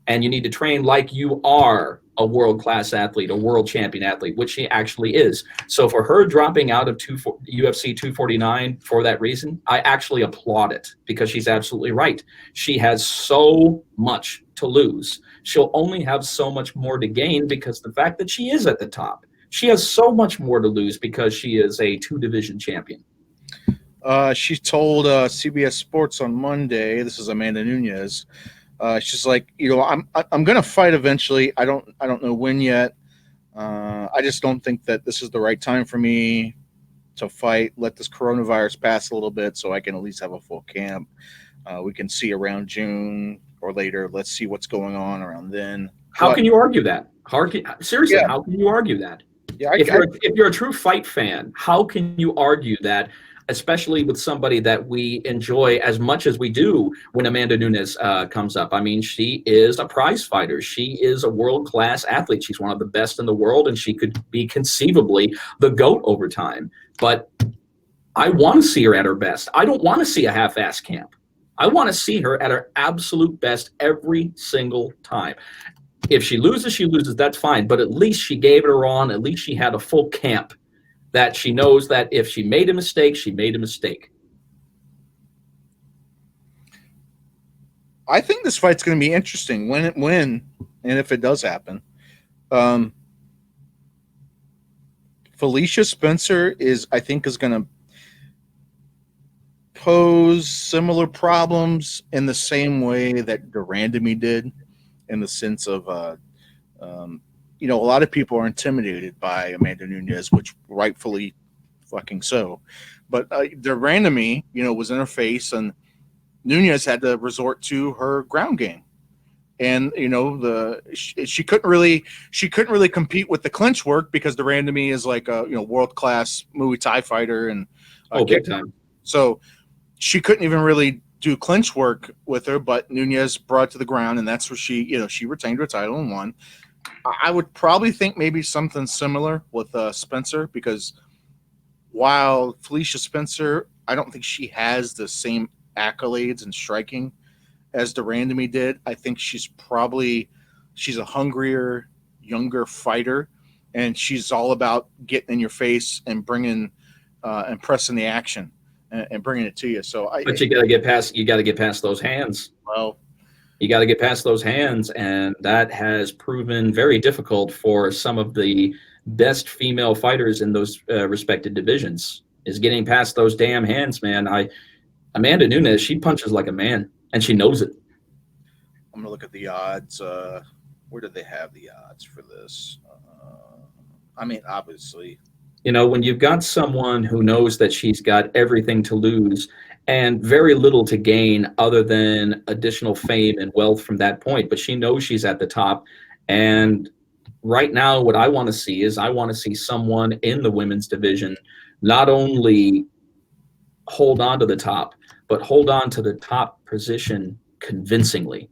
And you need to train like you are a world-class athlete, a world champion athlete, which she actually is. So for her dropping out of UFC 249 for that reason, I actually applaud it because she's absolutely right. She has so much to lose. She'll only have so much more to gain because the fact that she is at the top. She has so much more to lose because she is a two-division champion. She told CBS Sports on Monday, this is Amanda Nunes, she's like, I'm gonna fight eventually. I don't know when yet. I just don't think that this is the right time for me to fight. Let this coronavirus pass a little bit so I can at least have a full camp. We can see around June or later. Let's see what's going on around then. How can you argue that? Seriously, how can you argue that? Yeah, if you're a true fight fan, how can you argue that? Especially with somebody that we enjoy as much as we do when Amanda Nunes comes up. I mean, she is a prize fighter. She is a world-class athlete. She's one of the best in the world, and she could be conceivably the GOAT over time. But I want to see her at her best. I don't want to see a half-ass camp. I want to see her at her absolute best every single time. If she loses, she loses. That's fine. But at least she gave it her on. At least she had a full camp that she knows that if she made a mistake, she made a mistake. I think this fight's going to be interesting when and if it does happen. Felicia Spencer I think is going to pose similar problems in the same way that Durandamy did, in the sense of, a lot of people are intimidated by Amanda Nunes, which rightfully fucking so. But Durandamy, was in her face, and Nunes had to resort to her ground game. And she couldn't really compete with the clinch work because Durandamy is like a world class Muay Thai fighter and big time. So she couldn't even really do clinch work with her. But Nunes brought to the ground, and that's where she retained her title and won. I would probably think maybe something similar with Spencer, because while Felicia Spencer, I don't think she has the same accolades in striking as Durandamy did. I think she's a hungrier, younger fighter, and she's all about getting in your face and bringing and pressing the action and bringing it to you. But you got to get past those hands. Well, you got to get past those hands, and that has proven very difficult for some of the best female fighters in those respected divisions. Is getting past those damn hands, man. Amanda Nunes, she punches like a man, and she knows it. I'm gonna look at the odds. Where did they have the odds for this? Obviously, when you've got someone who knows that she's got everything to lose and very little to gain other than additional fame and wealth from that point, but she knows she's at the top. And right now, what I want to see is someone in the women's division not only hold on to the top, but hold on to the top position convincingly,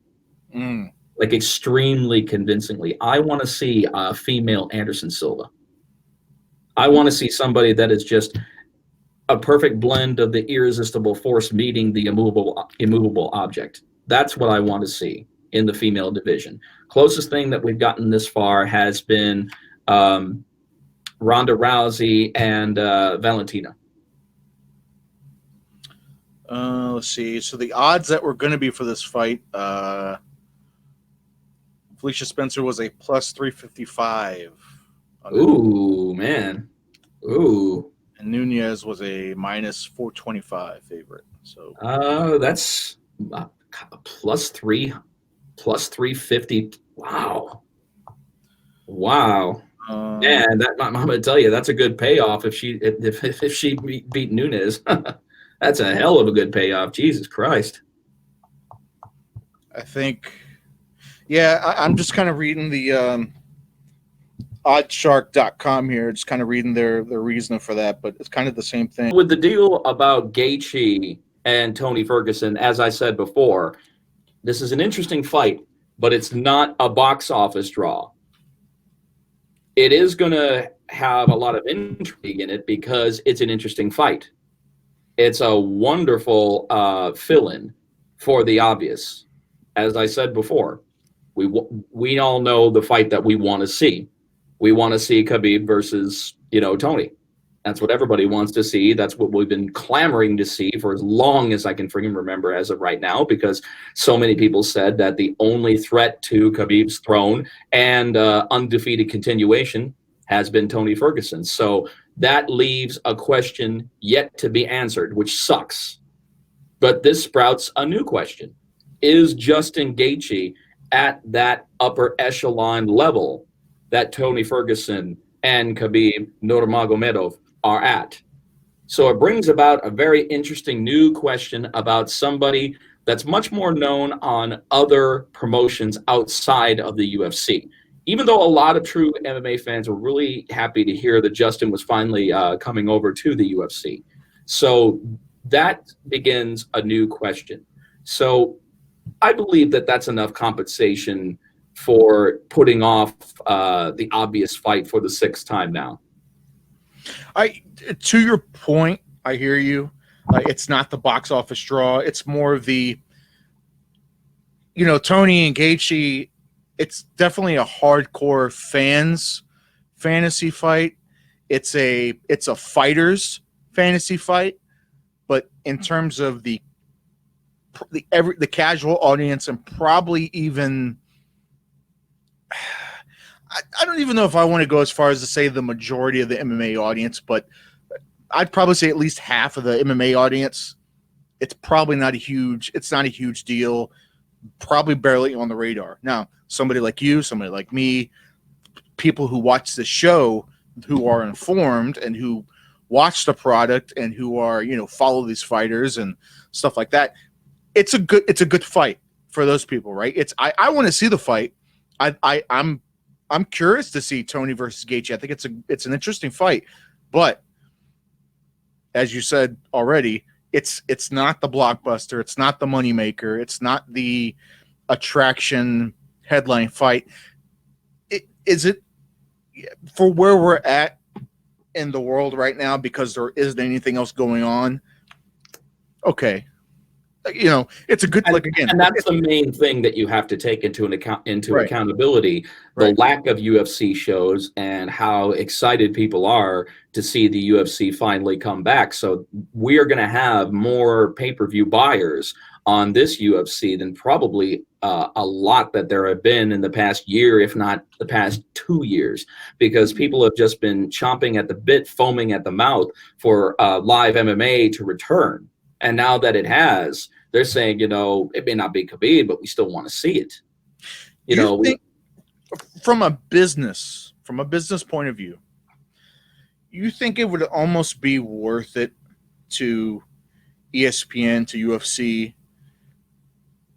like extremely convincingly. I want to see a female Anderson Silva. I want to see somebody that is just a perfect blend of the irresistible force meeting the immovable object. That's what I want to see in the female division. Closest thing that we've gotten this far has been Ronda Rousey and Valentina. Let's see. So the odds that were going to be for this fight, Felicia Spencer was a plus 355. Ooh, man. Ooh. And Nunes was a minus 425 favorite. So that's plus 350. Wow. Man, I'm gonna tell you, that's a good payoff if she beat Nunes. That's a hell of a good payoff. Jesus Christ. I think, yeah, I'm just kind of reading the oddshark.com here, just kind of reading their reasoning for that, but it's kind of the same thing. With the deal about Gaethje and Tony Ferguson, as I said before, this is an interesting fight, but it's not a box office draw. It is going to have a lot of intrigue in it because it's an interesting fight. It's a wonderful fill-in for the obvious. As I said before, we all know the fight that we want to see. We want to see Khabib versus, Tony. That's what everybody wants to see. That's what we've been clamoring to see for as long as I can freaking remember as of right now, because so many people said that the only threat to Khabib's throne and undefeated continuation has been Tony Ferguson. So that leaves a question yet to be answered, which sucks. But this sprouts a new question. Is Justin Gaethje at that upper echelon level that Tony Ferguson and Khabib Nurmagomedov are at? So it brings about a very interesting new question about somebody that's much more known on other promotions outside of the UFC. Even though a lot of true MMA fans were really happy to hear that Justin was finally coming over to the UFC. So that begins a new question. So I believe that that's enough compensation for putting off the obvious fight for the sixth time now. To your point, I hear you. It's not the box office draw. It's more of the, Tony and Gaethje. It's definitely a hardcore fans fantasy fight. It's a fighter's fantasy fight, but in terms of the casual audience, and probably even, I don't even know if I want to go as far as to say the majority of the MMA audience, but I'd probably say at least half of the MMA audience. It's probably not a huge deal. Probably barely on the radar. Now, somebody like you, somebody like me, people who watch the show, who are informed and who watch the product and who are, follow these fighters and stuff like that. It's a good fight for those people, right? I want to see the fight. I'm curious to see Tony versus Gaethje. I think it's an interesting fight, but as you said already, it's not the blockbuster, it's not the moneymaker, it's not the attraction headline fight. Is it for where we're at in the world right now, because there isn't anything else going on? Okay. It's a good look again. And that's the main thing that you have to take into Right. accountability, the lack of UFC shows and how excited people are to see the UFC finally come back. So we are going to have more pay-per-view buyers on this UFC than probably a lot that there have been in the past year, if not the past 2 years, because people have just been chomping at the bit, foaming at the mouth for live MMA to return. And now that it has, they're saying, it may not be Khabib, but we still want to see it. Think, from a business point of view, you think it would almost be worth it to ESPN, to UFC,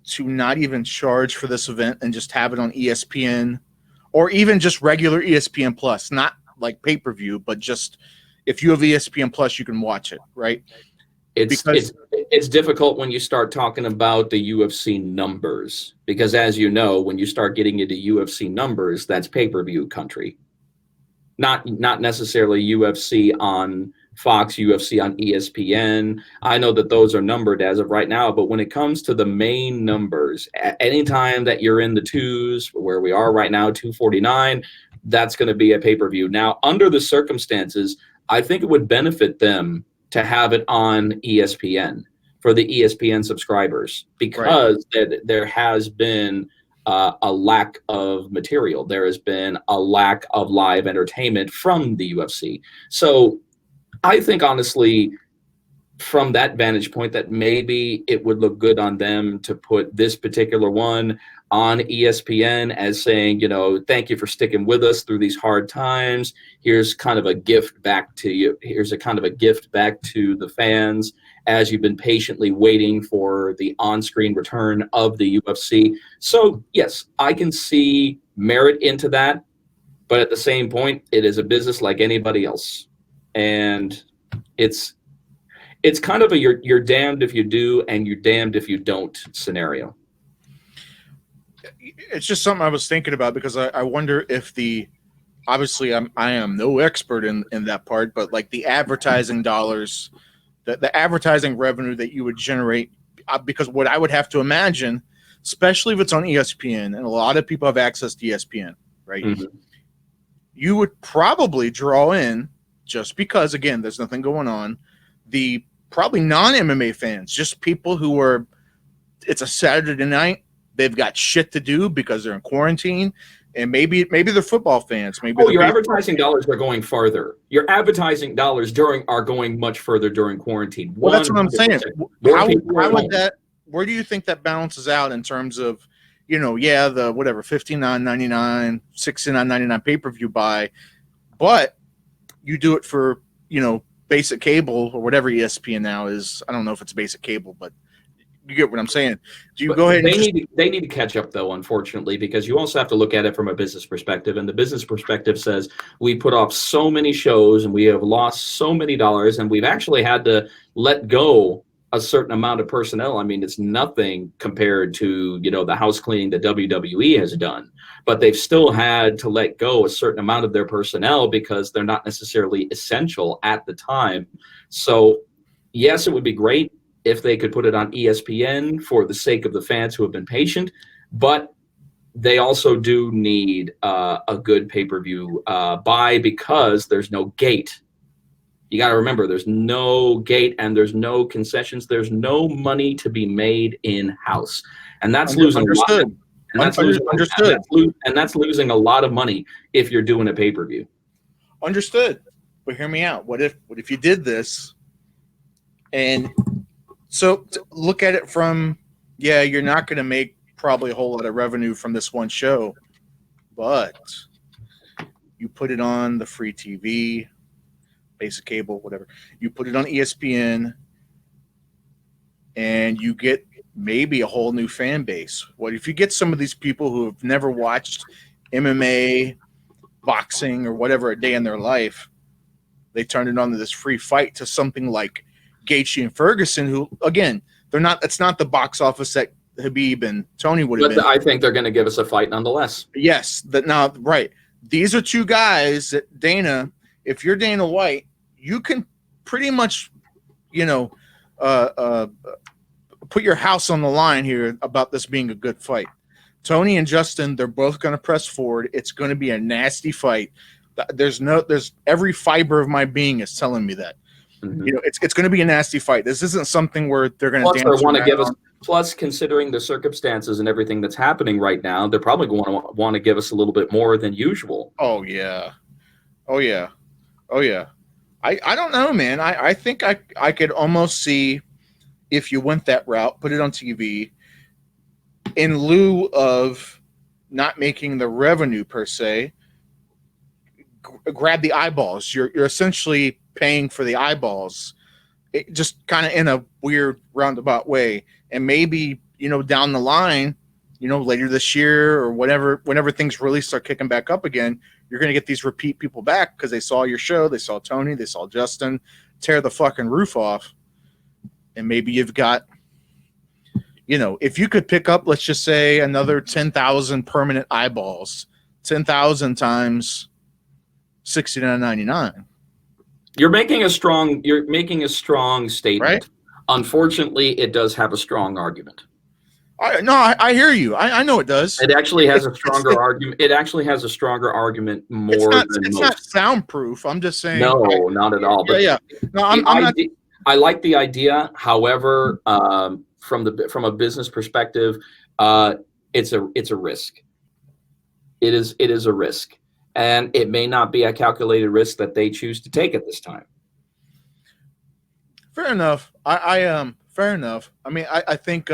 to not even charge for this event and just have it on ESPN, or even just regular ESPN Plus, not like pay-per-view, but just if you have ESPN Plus, you can watch it, right? It's difficult when you start talking about the UFC numbers, because as you know, when you start getting into UFC numbers, that's pay-per-view country. Not necessarily UFC on Fox, UFC on ESPN. I know that those are numbered as of right now, but when it comes to the main numbers, anytime that you're in the twos, where we are right now, 249, that's going to be a pay-per-view. Now, under the circumstances, I think it would benefit them to have it on ESPN for the ESPN subscribers, because there has been a lack of material. There has been a lack of live entertainment from the UFC. So I think, honestly, from that vantage point, that maybe it would look good on them to put this particular one on ESPN as saying, thank you for sticking with us through these hard times. Here's kind of a gift back to you. Here's a kind of a gift back to the fans as you've been patiently waiting for the on-screen return of the UFC. So, yes, I can see merit into that. But at the same point, it is a business like anybody else. And it's kind of a you're damned if you do and you're damned if you don't scenario. It's just something I was thinking about, because I wonder if obviously I am no expert in that part, but like the advertising dollars, the advertising revenue that you would generate, because what I would have to imagine, especially if it's on ESPN, and a lot of people have access to ESPN, right? Mm-hmm. You would probably draw in, just because, again, there's nothing going on, the probably non-MMA fans, just people who are, it's a Saturday night, they've got shit to do because they're in quarantine, and maybe they're football fans. Maybe your advertising dollars are going farther. Your advertising dollars are going much further during quarantine. Well, that's what I'm saying. How would that? Where do you think that balances out in terms of, the whatever $59.99, $69.99 pay-per-view buy, but you do it for basic cable or whatever ESPN now is. I don't know if it's basic cable, but you get what I'm saying. Do you go ahead? They need to catch up, though, unfortunately, because you also have to look at it from a business perspective. And the business perspective says we put off so many shows and we have lost so many dollars, and we've actually had to let go a certain amount of personnel. I mean, it's nothing compared to, the house cleaning that WWE has done, but they've still had to let go a certain amount of their personnel because they're not necessarily essential at the time. So, Yes, it would be great if they could put it on ESPN for the sake of the fans who have been patient, but they also do need a good pay-per-view buy because there's no gate. You got to remember, there's no gate and there's no concessions. There's no money to be made in-house, and that's losing a lot. And that's losing, Understood. And that's losing a lot of money if you're doing a pay-per-view. Understood. But hear me out. What if you did this? And so look at it from, yeah, you're not going to make probably a whole lot of revenue from this one show, but you put it on the free TV, basic cable, whatever. You put it on ESPN, and you get maybe a whole new fan base. What if you get some of these people who have never watched MMA, boxing, or whatever a day in their life? They turn it on to this free fight to something like Gaethje and Ferguson, who, again, they're not. It's not the box office that Khabib and Tony would have been. I think they're going to give us a fight nonetheless. Yes, right. These are two guys that Dana. If you're Dana White, you can pretty much, put your house on the line here about this being a good fight. Tony and Justin, they're both going to press forward. It's going to be a nasty fight. There's every fiber of my being is telling me that. Mm-hmm. It's going to be a nasty fight. This isn't something where they're going to dance around. Plus, considering the circumstances and everything that's happening right now, they're probably going to want to give us a little bit more than usual. Oh yeah. I don't know, man. I think I could almost see if you went that route, put it on TV, in lieu of not making the revenue per se, grab the eyeballs. You're essentially paying for the eyeballs, it just kind of in a weird roundabout way. And maybe, down the line, later this year or whenever things really start kicking back up again, you're going to get these repeat people back because they saw your show, they saw Tony, they saw Justin tear the fucking roof off. And maybe you've got, if you could pick up, let's just say, another 10,000 permanent eyeballs, 10,000 times $69.99. You're making a strong statement. Right? Unfortunately, it does have a strong argument. I hear you. I know it does. It actually has a stronger argument. It actually has a stronger argument more than most. It's not soundproof. I'm just saying. No, not at all. But yeah. No, I'm not. I like the idea. However, from a business perspective, it's a risk. It is a risk, and it may not be a calculated risk that they choose to take at this time. Fair enough. Fair enough. I mean, I think.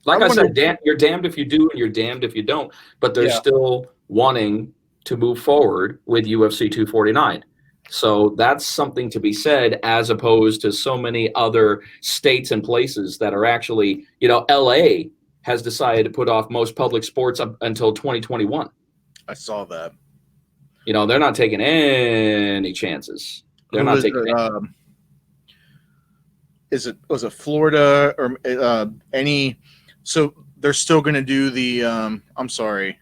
Like I said, you're damned if you do and you're damned if you don't. But they're still wanting to move forward with UFC 249. So that's something to be said, as opposed to so many other states and places that are actually, LA has decided to put off most public sports up until 2021. I saw that. They're not taking any chances. They're not taking was it Florida or any? So they're still going to do the. I'm sorry.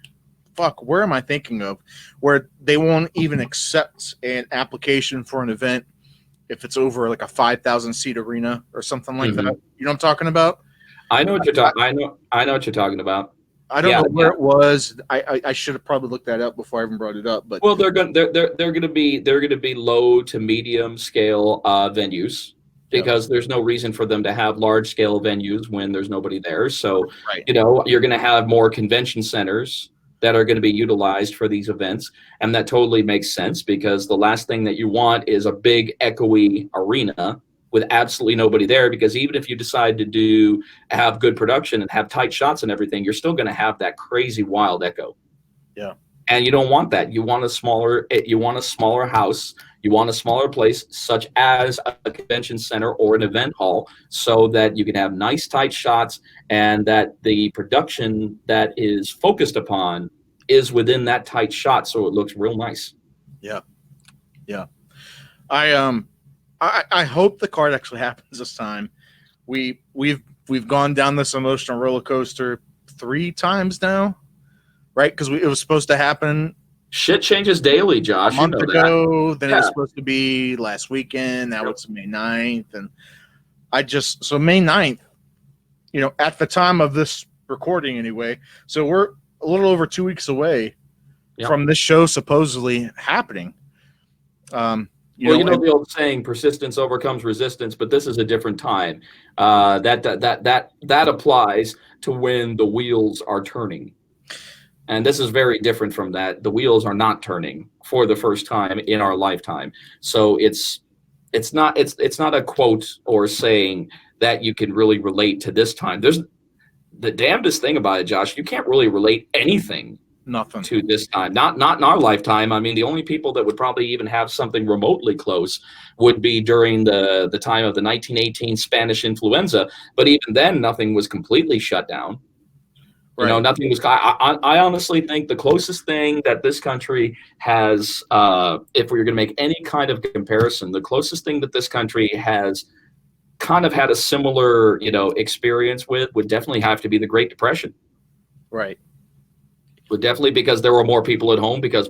Fuck, where am I thinking of? Where they won't even accept an application for an event if it's over like a 5,000 seat arena or something like that. You know what I'm talking about? I know what you're talking. I know what you're talking about. I don't know where it was. I should have probably looked that up before I even brought it up. But they're going to be low to medium scale venues. Because there's no reason for them to have large scale venues when there's nobody there. So, you're going to have more convention centers that are going to be utilized for these events. And that totally makes sense, because the last thing that you want is a big echoey arena with absolutely nobody there. Because even if you decide to have good production and have tight shots and everything, you're still going to have that crazy wild echo. Yeah. And you don't want that. You want a smaller house. You want a smaller place, such as a convention center or an event hall, so that you can have nice, tight shots, and that the production that is focused upon is within that tight shot, so it looks real nice. Yeah. I hope the card actually happens this time. We've gone down this emotional roller coaster 3 times now, right? Because it was supposed to happen. Shit changes daily, Josh. A month ago, then it was supposed to be last weekend. Now it's May 9th. And So May 9th, at the time of this recording anyway, so we're a little over 2 weeks away from this show supposedly happening. The old saying, persistence overcomes resistance, but this is a different time. That applies to when the wheels are turning. And this is very different from that. The wheels are not turning for the first time in our lifetime. So it's not a quote or saying that you can really relate to this time. There's the damnedest thing about it, Josh, you can't really relate anything to this time. Not in our lifetime. I mean, the only people that would probably even have something remotely close would be during the time of the 1918 Spanish influenza. But even then, nothing was completely shut down. Right. Nothing was. I honestly think the closest thing that this country has, if we were going to make any kind of comparison, the closest thing that this country has kind of had a similar, experience with would definitely have to be the Great Depression. Right. But definitely because there were more people at home, because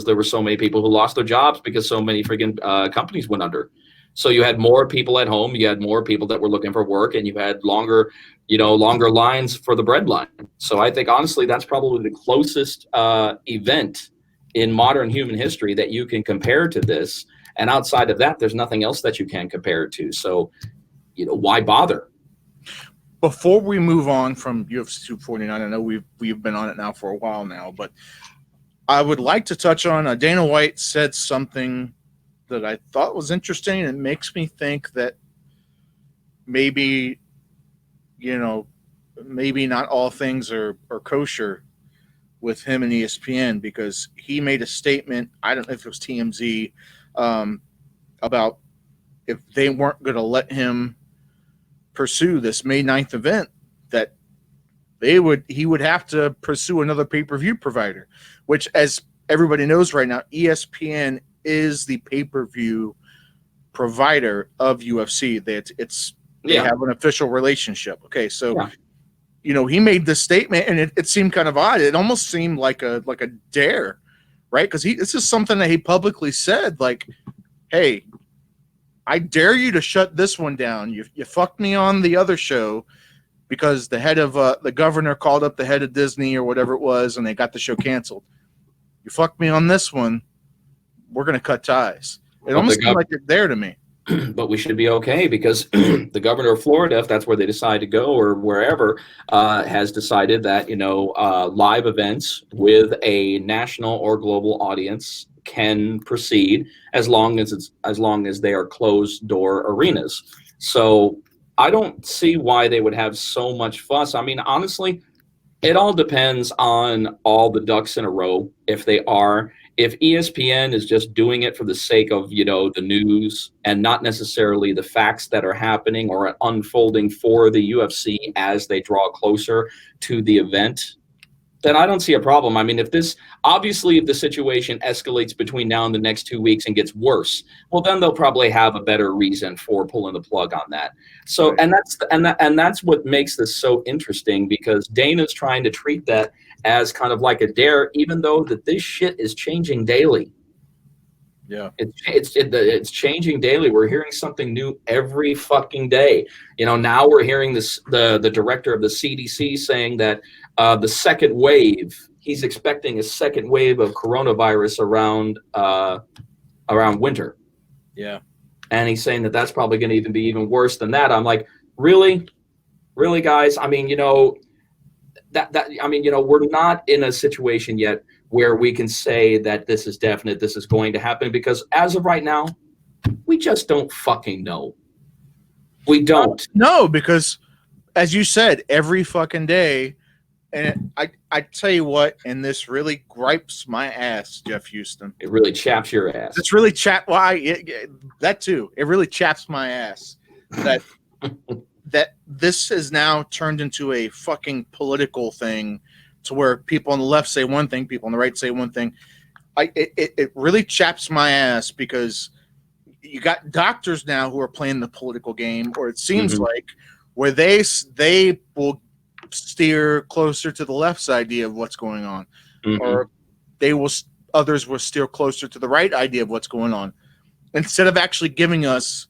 there were so many people who lost their jobs, because so many friggin' companies went under. So you had more people at home, you had more people that were looking for work, and you had longer lines for the bread line. So I think honestly that's probably the closest event in modern human history that you can compare to this. And outside of that, there's nothing else that you can compare it to. So, why bother? Before we move on from UFC 249, I know we've been on it now for a while now, but I would like to touch on Dana White said something that I thought was interesting. It makes me think that maybe not all things are kosher with him and ESPN, because he made a statement, I don't know if it was TMZ, about if they weren't going to let him pursue this May 9th event, that he would have to pursue another pay-per-view provider, which, as everybody knows right now, ESPN is the pay-per-view provider of UFC. They have an official relationship. Okay, so he made this statement, and it seemed kind of odd. It almost seemed like a dare, right? Because this is something that he publicly said, like, hey, I dare you to shut this one down. You fucked me on the other show because the head of the governor called up the head of Disney or whatever it was, and they got the show canceled. You fucked me on this one. We're going to cut ties. It almost seemed like you're there to me. But we should be okay, because the governor of Florida, if that's where they decide to go or wherever, has decided that live events with a national or global audience can proceed as long as they are closed door arenas. So I don't see why they would have so much fuss. I mean, honestly, it all depends on all the ducks in a row. If ESPN is just doing it for the sake of, the news and not necessarily the facts that are happening or unfolding for the UFC as they draw closer to the event, then I don't see a problem. I mean, if the situation escalates between now and the next 2 weeks and gets worse, well, then they'll probably have a better reason for pulling the plug on that. So, and that's what makes this so interesting, because Dana's trying to treat that as kind of like a dare, even though that this shit is changing daily. Yeah, it's changing daily. We're hearing something new every fucking day. Now we're hearing the director of the CDC saying that the second wave, he's expecting a second wave of coronavirus around winter. Yeah, and he's saying that that's probably going to be even worse than that. I'm like, really, guys? I mean, we're not in a situation yet where we can say that this is definite, this is going to happen, because as of right now, we just don't fucking know. We don't. No, because as you said, every fucking day, and I tell you what, and this really gripes my ass, Jeff Houston. It really chaps your ass. It's really that too. It really chaps my ass that that this has now turned into a fucking political thing, to where people on the left say one thing, people on the right say one thing. It really chaps my ass, because you got doctors now who are playing the political game, or it seems like, where they will steer closer to the left's idea of what's going on, or others will steer closer to the right idea of what's going on, instead of actually giving us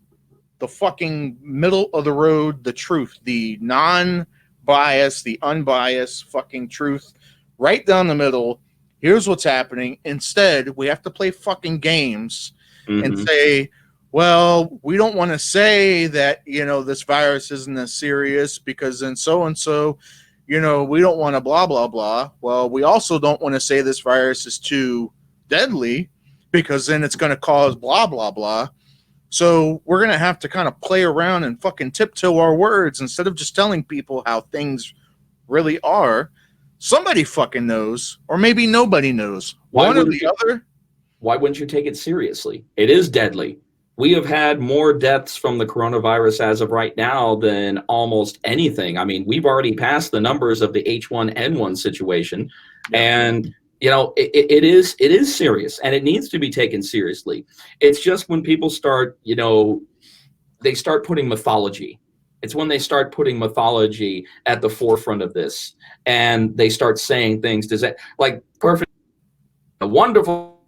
the fucking middle of the road, the truth, the non-bias, the unbiased fucking truth, right down the middle. Here's what's happening. Instead, we have to play fucking games and say, well, we don't want to say that, this virus isn't as serious because then so-and-so, we don't want to blah, blah, blah. Well, we also don't want to say this virus is too deadly because then it's going to cause blah, blah, blah. So we're going to have to kind of play around and fucking tiptoe our words instead of just telling people how things really are. Somebody fucking knows, or maybe nobody knows. One or the other. Why wouldn't you take it seriously? It is deadly. We have had more deaths from the coronavirus as of right now than almost anything. I mean, we've already passed the numbers of the H1N1 situation. Yeah. And, it is serious and it needs to be taken seriously. It's just when people start, they start putting mythology. It's when they start putting mythology at the forefront of this and they start saying things like perfect, a wonderful.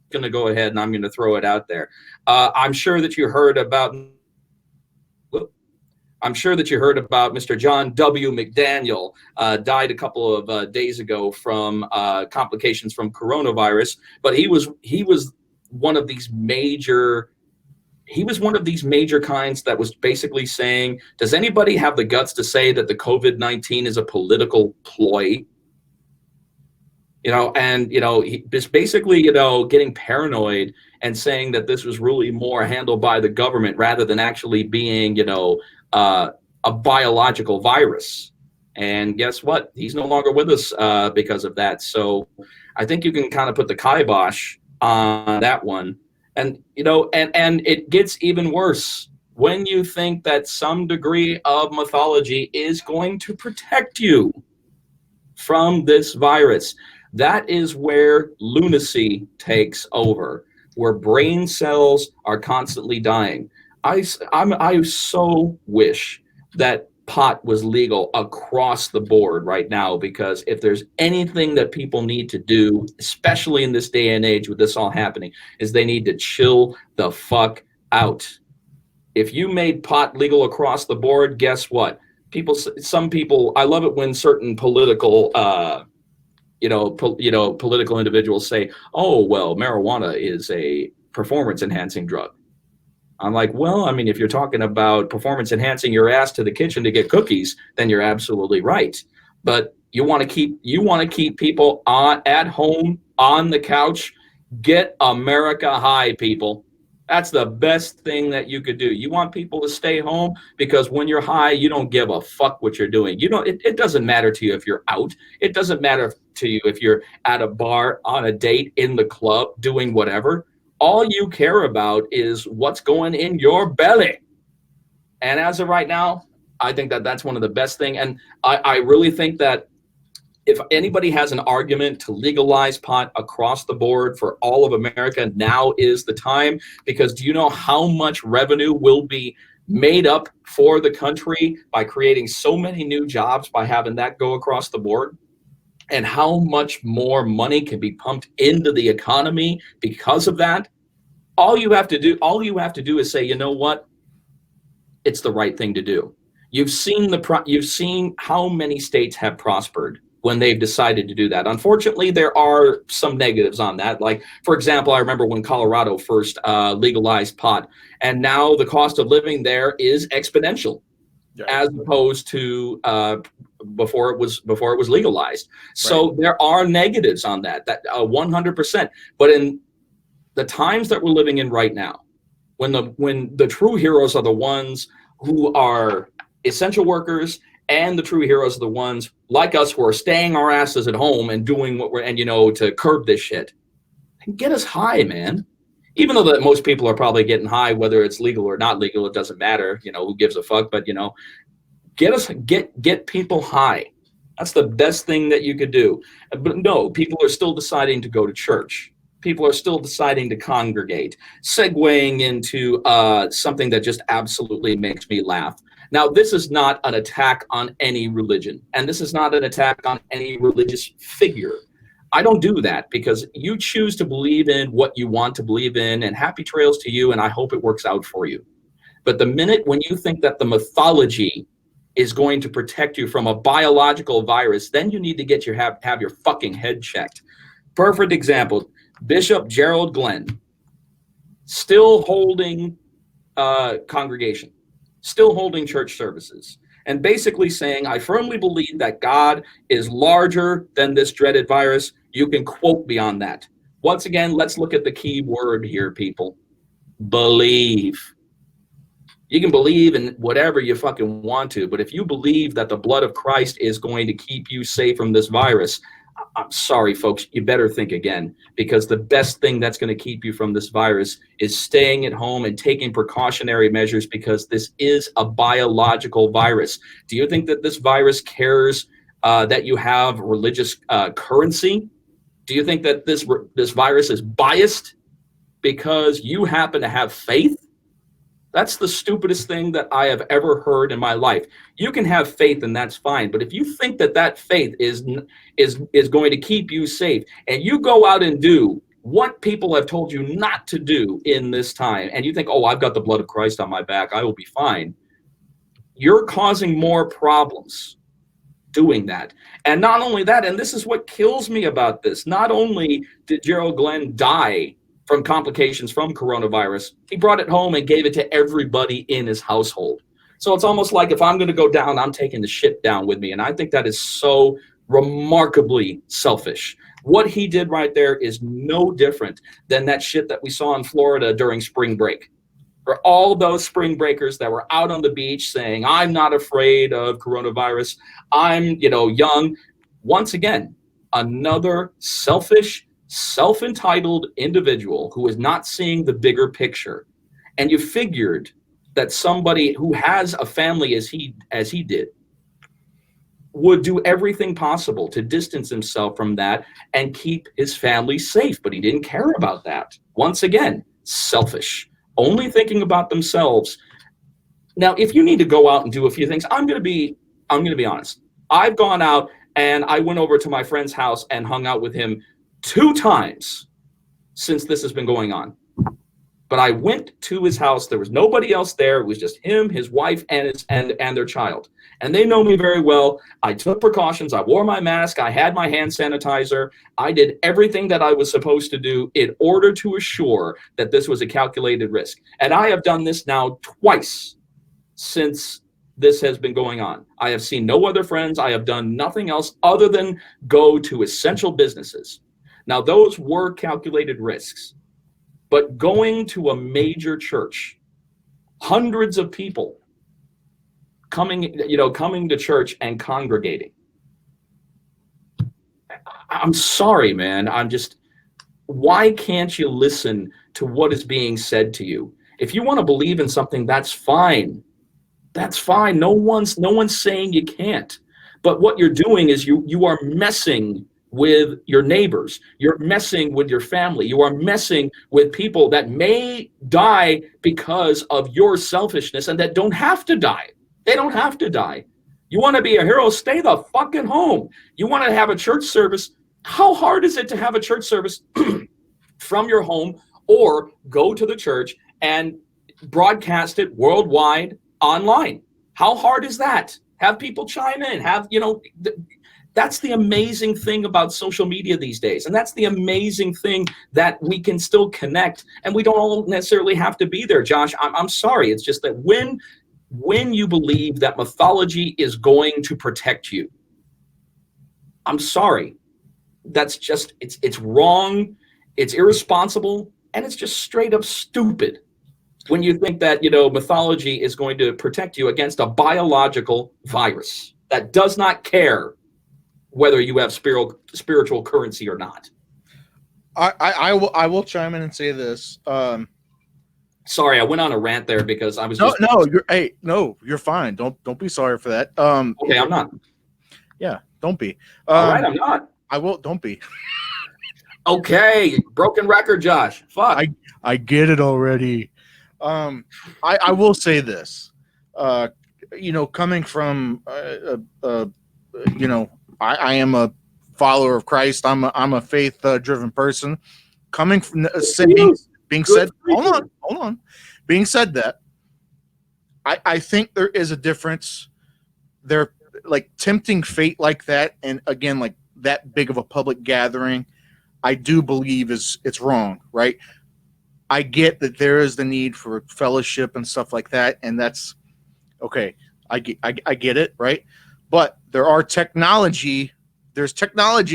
Going to go ahead and I'm going to throw it out there. I'm sure that you heard about Mr. John W. McDaniel, died a couple of days ago from complications from coronavirus, but he was one of these major kinds that was basically saying, does anybody have the guts to say that the COVID-19 is a political ploy? He was basically, getting paranoid and saying that this was really more handled by the government rather than actually being, a biological virus. And guess what? He's no longer with us because of that. So I think you can kind of put the kibosh on that one. And, and it gets even worse when you think that some degree of mythology is going to protect you from this virus. That is where lunacy takes over, where brain cells are constantly dying. I so wish that pot was legal across the board right now, because if there's anything that people need to do, especially in this day and age with this all happening, is they need to chill the fuck out. If you made pot legal across the board, guess what? Some people, I love it when certain political political individuals say, oh, well, marijuana is a performance enhancing drug. I'm like, well, I mean, if you're talking about performance enhancing your ass to the kitchen to get cookies, then you're absolutely right. But you want to keep people at home on the couch. Get America high, people. That's the best thing that you could do. You want people to stay home because when you're high, you don't give a fuck what you're doing. It doesn't matter to you if you're out. It doesn't matter to you if you're at a bar, on a date, in the club, doing whatever. All you care about is what's going in your belly. And as of right now, I think that that's one of the best things. And I really think that if anybody has an argument to legalize pot across the board for all of America, now is the time. Because do you know how much revenue will be made up for the country by creating so many new jobs by having that go across the board? And how much more money can be pumped into the economy because of that? All you have to do is say, you know what? It's the right thing to do. You've seen how many states have prospered when they've decided to do that. Unfortunately, there are some negatives on that. Like, for example, I remember when Colorado first legalized pot, and now the cost of living there is exponential, as opposed to before it was legalized. So there are negatives on that 100%. But in the times that we're living in right now, when the true heroes are the ones who are essential workers, and the true heroes are the ones like us who are staying our asses at home and doing what to curb this shit. Get us high, man. Even though that most people are probably getting high, whether it's legal or not legal, it doesn't matter. Who gives a fuck? But get people high. That's the best thing that you could do. But no, people are still deciding to go to church. People are still deciding to congregate, segueing into something that just absolutely makes me laugh. Now, this is not an attack on any religion, and this is not an attack on any religious figure. I don't do that, because you choose to believe in what you want to believe in, and happy trails to you, and I hope it works out for you. But the minute when you think that the mythology is going to protect you from a biological virus, then you need to have your fucking head checked. Perfect example, Bishop Gerald Glenn, still holding congregation, still holding church services, and basically saying, I firmly believe that God is larger than this dreaded virus. You can quote beyond that. Once again, let's look at the key word here, people. Believe. You can believe in whatever you fucking want to, but if you believe that the blood of Christ is going to keep you safe from this virus, I'm sorry, folks, you better think again, because the best thing that's going to keep you from this virus is staying at home and taking precautionary measures, because this is a biological virus. Do you think that this virus cares that you have religious currency? Do you think that this virus is biased because you happen to have faith? That's the stupidest thing that I have ever heard in my life. You can have faith, and that's fine. But if you think that that faith is going to keep you safe, and you go out and do what people have told you not to do in this time, and you think, oh, I've got the blood of Christ on my back, I will be fine, you're causing more problems doing that. And not only that, and this is what kills me about this, not only did Gerald Glenn die from complications from coronavirus, he brought it home and gave it to everybody in his household. So it's almost like, if I'm going to go down, I'm taking the shit down with me. And I think that is so remarkably selfish. What he did right there is no different than that shit that we saw in Florida during spring break. For all those spring breakers that were out on the beach saying, I'm not afraid of coronavirus, I'm, young. Once again, another selfish, self-entitled individual who is not seeing the bigger picture. And you figured that somebody who has a family as he did would do everything possible to distance himself from that and keep his family safe, but he didn't care about that. Once again, selfish, only thinking about themselves. Now, if you need to go out and do a few things, I'm going to be honest. I've gone out and I went over to my friend's house and hung out with him 2 times since this has been going on. But I went to his house. There was nobody else there. It was just him, his wife, and their child. And they know me very well. I took precautions. I wore my mask. I had my hand sanitizer. I did everything that I was supposed to do in order to assure that this was a calculated risk. And I have done this now twice since this has been going on. I have seen no other friends. I have done nothing else other than go to essential businesses. Now, those were calculated risks, but going to a major church, hundreds of people coming to church and congregating. I'm sorry, man. Why can't you listen to what is being said to you? If you want to believe in something, that's fine. That's fine. No one's saying you can't. But what you're doing is you are messing with your neighbors. You're messing with your family. You are messing with people that may die because of your selfishness and that don't have to die. They don't have to die. You want to be a hero? Stay the fucking home. You want to have a church service? How hard is it to have a church service from your home, or go to the church and broadcast it worldwide online? How hard is that? Have people chime in. That's the amazing thing about social media these days. And that's the amazing thing, that we can still connect and we don't all necessarily have to be there, Josh. I'm sorry. It's just that when you believe that mythology is going to protect you, I'm sorry. That's just, it's wrong. It's irresponsible. And it's just straight up stupid when you think that, mythology is going to protect you against a biological virus that does not care whether you have spiritual currency or not. I will chime in and say this. Sorry, I went on a rant there because I was you're fine. Don't be sorry for that. Okay, I'm not. Yeah, don't be. All right, I'm not. I will. Don't be. Okay, broken record, Josh. Fuck. I get it already. I will say this. Coming from I am a follower of Christ. I'm a faith driven person. Coming from being said, hold on. Being said that, I think there is a difference. They're like tempting fate like that, and again, like that big of a public gathering, I do believe it's wrong, right? I get that there is the need for fellowship and stuff like that, and that's okay. I get it, right? But there's technology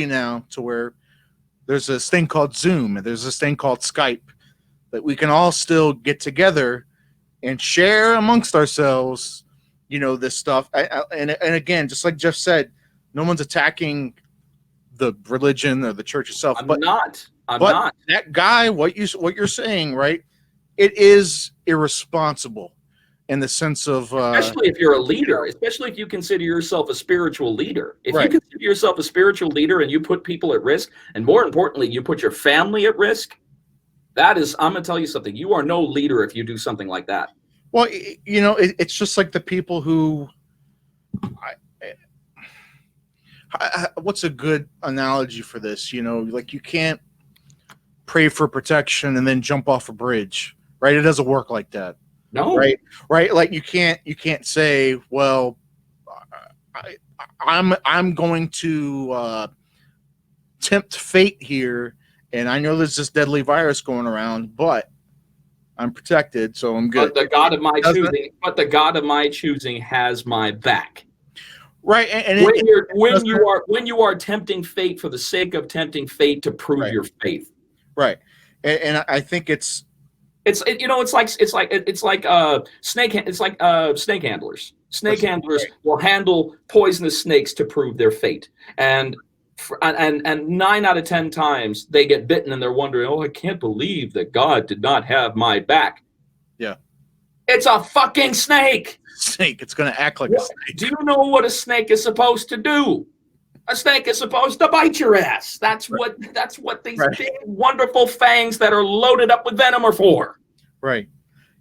now to where there's this thing called Zoom and there's this thing called Skype that we can all still get together and share amongst ourselves, this stuff. And again, just like Jeff said, no one's attacking the religion or the church itself. I'm not. That guy, what you're saying, right? It is irresponsible in the sense of especially if you're a leader, especially if you consider yourself a spiritual leader. If you consider yourself a spiritual leader and you put people at risk, and more importantly, you put your family at risk, I'm going to tell you something. You are no leader if you do something like that. Well, it's just like the people who. What's a good analogy for this? Like you can't pray for protection and then jump off a bridge, right? It doesn't work like that. No. Right. Like you can't say, well, I'm going to tempt fate here, and I know there's this deadly virus going around, but I'm protected, so I'm good. But the God of my choosing has my back. Right. And when you are tempting fate for the sake of tempting fate to prove your faith. Right. And I think it's snake handlers. Snake handlers will handle poisonous snakes to prove their fate. And 9 out of 10 times they get bitten and they're wondering, oh, I can't believe that God did not have my back. Yeah. It's a fucking snake. It's going to act like a snake. Do you know what a snake is supposed to do? A snake is supposed to bite your ass. That's what these big, wonderful fangs that are loaded up with venom are for. Right.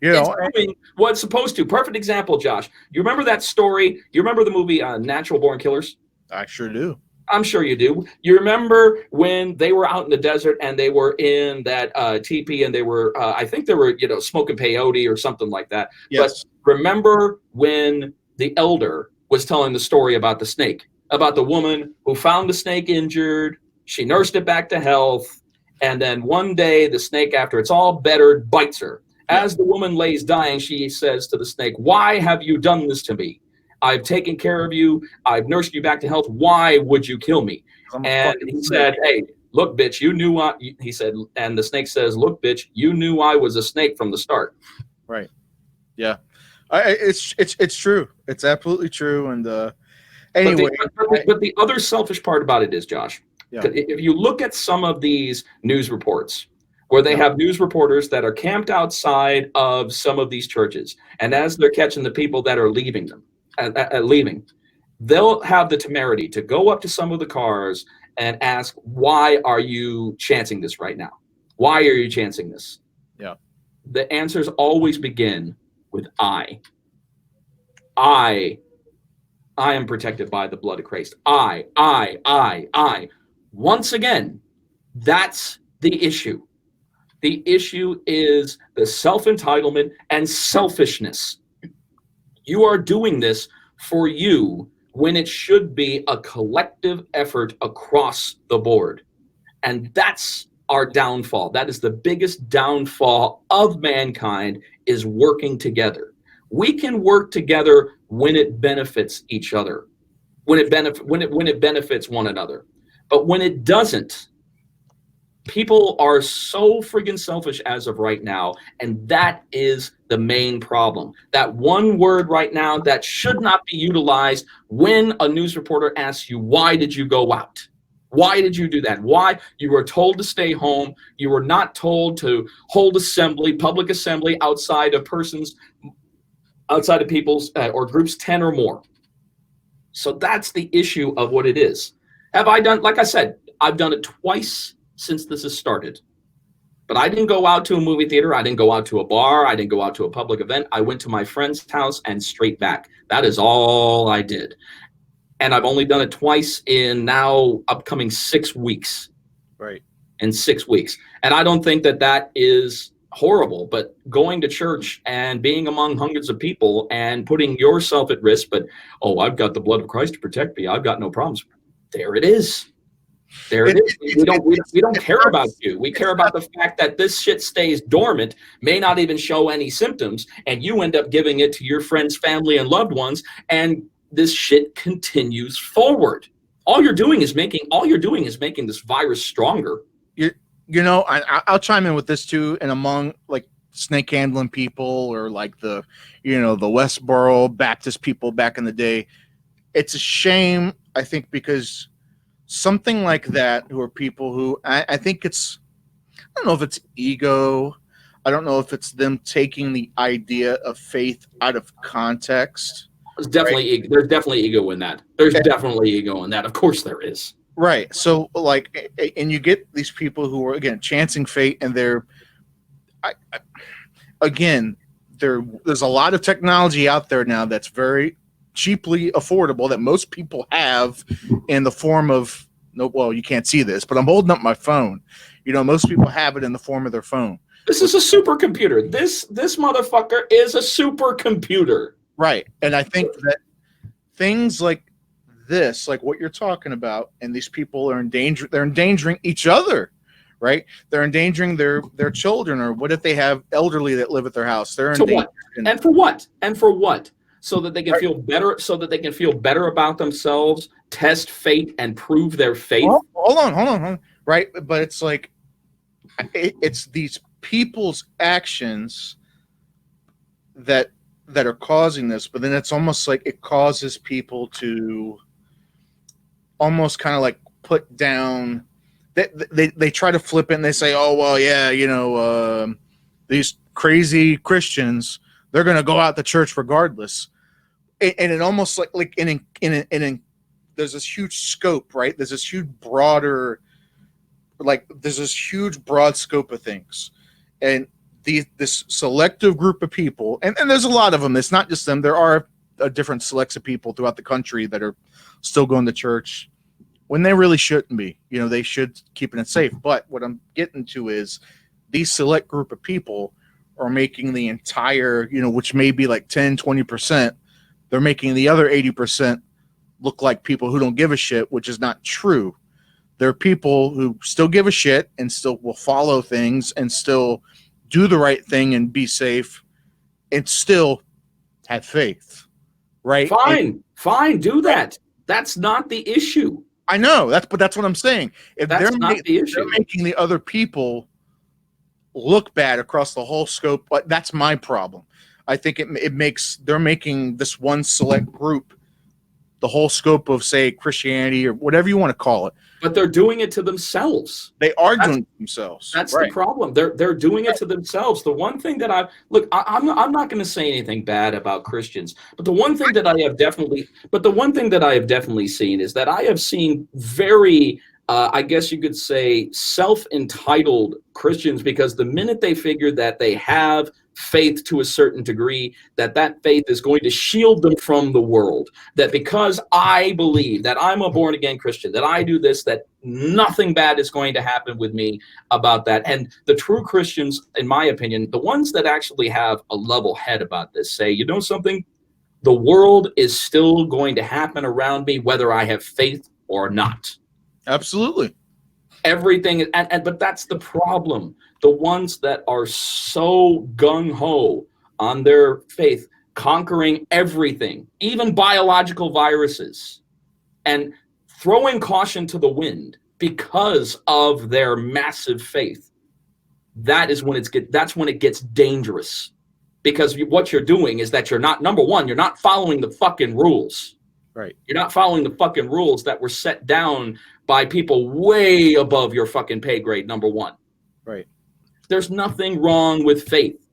It's doing what it's supposed to. Perfect example, Josh. You remember that story? You remember the movie Natural Born Killers? I sure do. I'm sure you do. You remember when they were out in the desert and they were in that teepee and they were, I think they were, smoking peyote or something like that. Yes. But remember when the elder was telling the story about the snake, about the woman who found the snake injured, she nursed it back to health, and then one day the snake, after it's all bettered, bites her. As the woman lays dying, she says to the snake, "Why have you done this to me? I've taken care of you. I've nursed you back to health. Why would you kill me?" And he said, "Hey, look, bitch, you knew he said, and the snake says, "Look, bitch, you knew I was a snake from the start." Right. Yeah. It's true. It's absolutely true. And anyway. But the other selfish part about it is, Josh, if you look at some of these news reports, where they have news reporters that are camped outside of some of these churches, and as they're catching the people that are leaving, they'll have the temerity to go up to some of the cars and ask, "Why are you chancing this right now? Why are you chancing this?" Yeah. The answers always begin with I am protected by the blood of Christ. I. Once again, that's the issue. The issue is the self-entitlement and selfishness. You are doing this for you when it should be a collective effort across the board. And that's our downfall. That is the biggest downfall of mankind, is working together. We can work together when it benefits each other, when it benefits one another. But when it doesn't, people are so friggin' selfish as of right now, and that is the main problem. That one word right now that should not be utilized when a news reporter asks you, "Why did you go out? Why did you do that? Why?" You were told to stay home. You were not told to hold public assembly outside of people's or groups 10 or more. So that's the issue of what it is. Have I done, like I said, I've done it twice since this has started. But I didn't go out to a movie theater. I didn't go out to a bar. I didn't go out to a public event. I went to my friend's house and straight back. That is all I did. And I've only done it twice in now upcoming 6 weeks. Right. In 6 weeks. And I don't think that that is horrible, but going to church and being among hundreds of people and putting yourself at risk, but, oh, I've got the blood of Christ to protect me. I've got no problems. There it is. There it is. We don't care about you. We care about the fact that this shit stays dormant, may not even show any symptoms, and you end up giving it to your friends, family, and loved ones, and this shit continues forward. All you're doing is making this virus stronger. You know, I'll chime in with this too. And among like snake handling people or like the Westboro Baptist people back in the day, it's a shame, I think, because something like that, who are people who I think I don't know if it's ego. I don't know if it's them taking the idea of faith out of context. There's definitely ego in that. There's definitely ego in that. Of course there is. Right. So like, and you get these people who are, again, chancing fate, and there's a lot of technology out there now that's very cheaply affordable that most people have in the form of, well, you can't see this, but I'm holding up my phone. You know, most people have it in the form of their phone. This is a supercomputer. This motherfucker is a supercomputer. Right. And I think that things like this, like what you're talking about, and these people are they're endangering each other, right? They're endangering their children, or what if they have elderly that live at their house? They're what? And for what? And for what? So that they can feel better, so that they can feel better about themselves, test fate, and prove their faith. Well, hold on. Right. But it's like, it's these people's actions that are causing this, but then it's almost like it causes people to almost kind of like put down, they try to flip it, and they say, oh, well, yeah, these crazy Christians, they're going to go out to church regardless. And it almost like in there's this huge scope, right? There's this huge broad scope of things. And this selective group of people, and there's a lot of them. It's not just them. There are different selects of people throughout the country that are still going to church when they really shouldn't be. You know, they should keep it safe. But what I'm getting to is these select group of people are making the entire, which may be like 10, 20%. They're making the other 80% look like people who don't give a shit, which is not true. There are people who still give a shit and still will follow things and still do the right thing and be safe and still have faith, right? Fine, do that. That's not the issue. I know that's what I'm saying. If that's not the issue. They're making the other people look bad across the whole scope, but that's my problem. I think they're making this one select group the whole scope of, say, Christianity or whatever you want to call it. But they're doing it to themselves. They are doing it themselves. That's right. The problem. They're doing it to themselves. The one thing that I'm not going to say anything bad about Christians, but the one thing that I have definitely seen is that I have seen very, I guess you could say, self-entitled Christians, because the minute they figure that they have faith to a certain degree, that faith is going to shield them from the world, that because I believe that I'm a born again Christian, that I do this, that nothing bad is going to happen with me about that. And the true Christians, in my opinion, the ones that actually have a level head about this, say, you know something, the world is still going to happen around me whether I have faith or not. Absolutely. Everything, but that's the problem. The ones that are so gung-ho on their faith, conquering everything, even biological viruses, and throwing caution to the wind because of their massive faith, that's when it gets dangerous. Because what you're doing is that you're not following the fucking rules. Right. You're not following the fucking rules that were set down by people way above your fucking pay grade, number one. Right. There's nothing wrong with faith.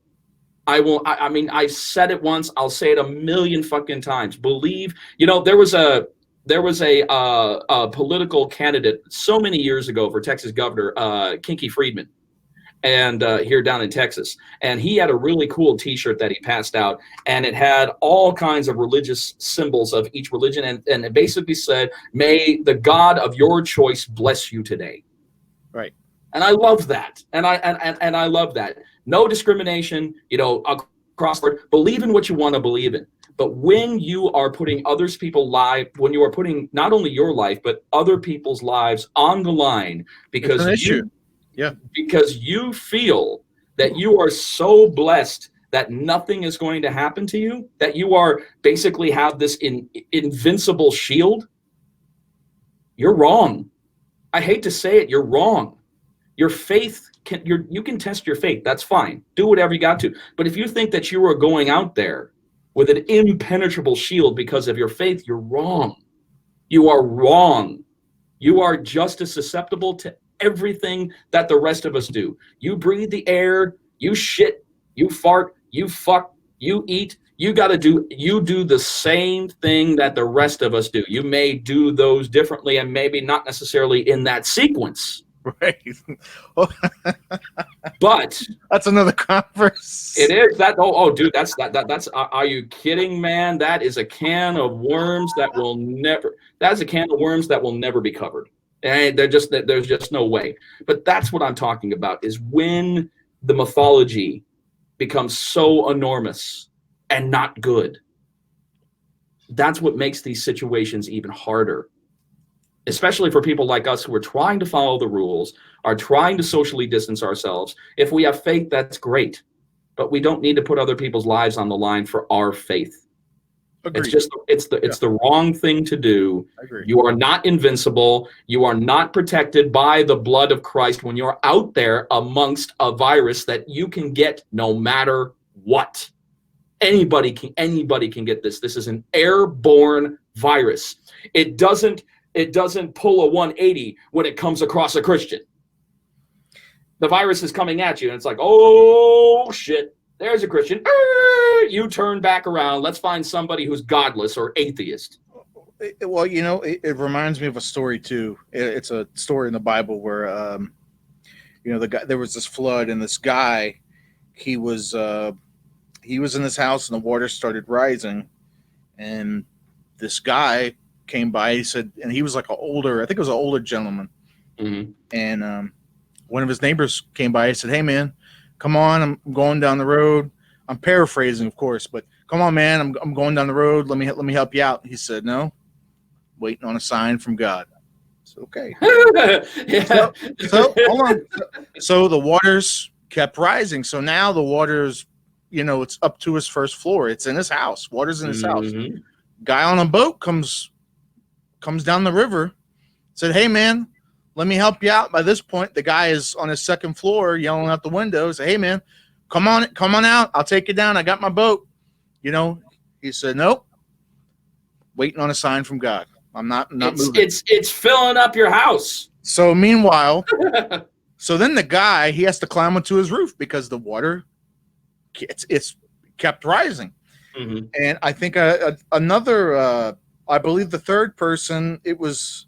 I've said it once, I'll say it a million fucking times. Believe, there was a political candidate so many years ago for Texas governor, Kinky Friedman. and here down in Texas. And he had a really cool T-shirt that he passed out, and it had all kinds of religious symbols of each religion, and it basically said, "May the God of your choice bless you today." Right. And I love that, and I love that. No discrimination, across the board. Believe in what you want to believe in. But when you are putting when you are putting not only your life but other people's lives on the line because because you feel that you are so blessed that nothing is going to happen to you, that you are basically have this invincible shield, you're wrong. I hate to say it, you're wrong. Your faith you can test your faith. That's fine. Do whatever you got to. But if you think that you are going out there with an impenetrable shield because of your faith, you're wrong. You are wrong. You are just as susceptible to everything that the rest of us do. You breathe the air, you shit, you fart, you fuck, you eat. You do the same thing that the rest of us do. You may do those differently and maybe not necessarily in that sequence. Right. But that's another converse. It is that. Dude, that's. Are you kidding, man? That is a can of worms that will never. That's a can of worms that will never be covered. And there's just no way. But that's what I'm talking about. Is when the mythology becomes so enormous and not good. That's what makes these situations even harder. Especially for people like us who are trying to follow the rules, are trying to socially distance ourselves. If we have faith, that's great. But we don't need to put other people's lives on the line for our faith. Agreed. It's the wrong thing to do. You are not invincible. You are not protected by the blood of Christ when you're out there amongst a virus that you can get no matter what. Anybody can get this. This is an airborne virus. It doesn't pull a 180 when it comes across a Christian. The virus is coming at you, and it's like, oh, shit, there's a Christian. You turn back around. Let's find somebody who's godless or atheist. Well, it reminds me of a story, too. It's a story in the Bible where, there was this flood, and this guy, he was in his house, and the water started rising, and this guy came by. He said, and he was like I think it was an older gentleman. Mm-hmm. And one of his neighbors came by. He said, "Hey man, come on, I'm going down the road." I'm paraphrasing, of course, but come on, man, I'm going down the road. Let me help you out. He said, "No, waiting on a sign from God." It's okay. Yeah. So hold on. So the waters kept rising. So now the waters, it's up to his first floor. It's in his house. Water's in his house. Guy on a boat comes down the river, said, "Hey man, let me help you out." By this point, the guy is on his second floor yelling out the window, say, "Hey man, come on out. I'll take you down. I got my boat." He said, "Nope. Waiting on a sign from God. I'm not moving." It's filling up your house. So meanwhile, so then the guy, he has to climb onto his roof because the water it's kept rising. Mm-hmm. And I think another I believe the third person, it was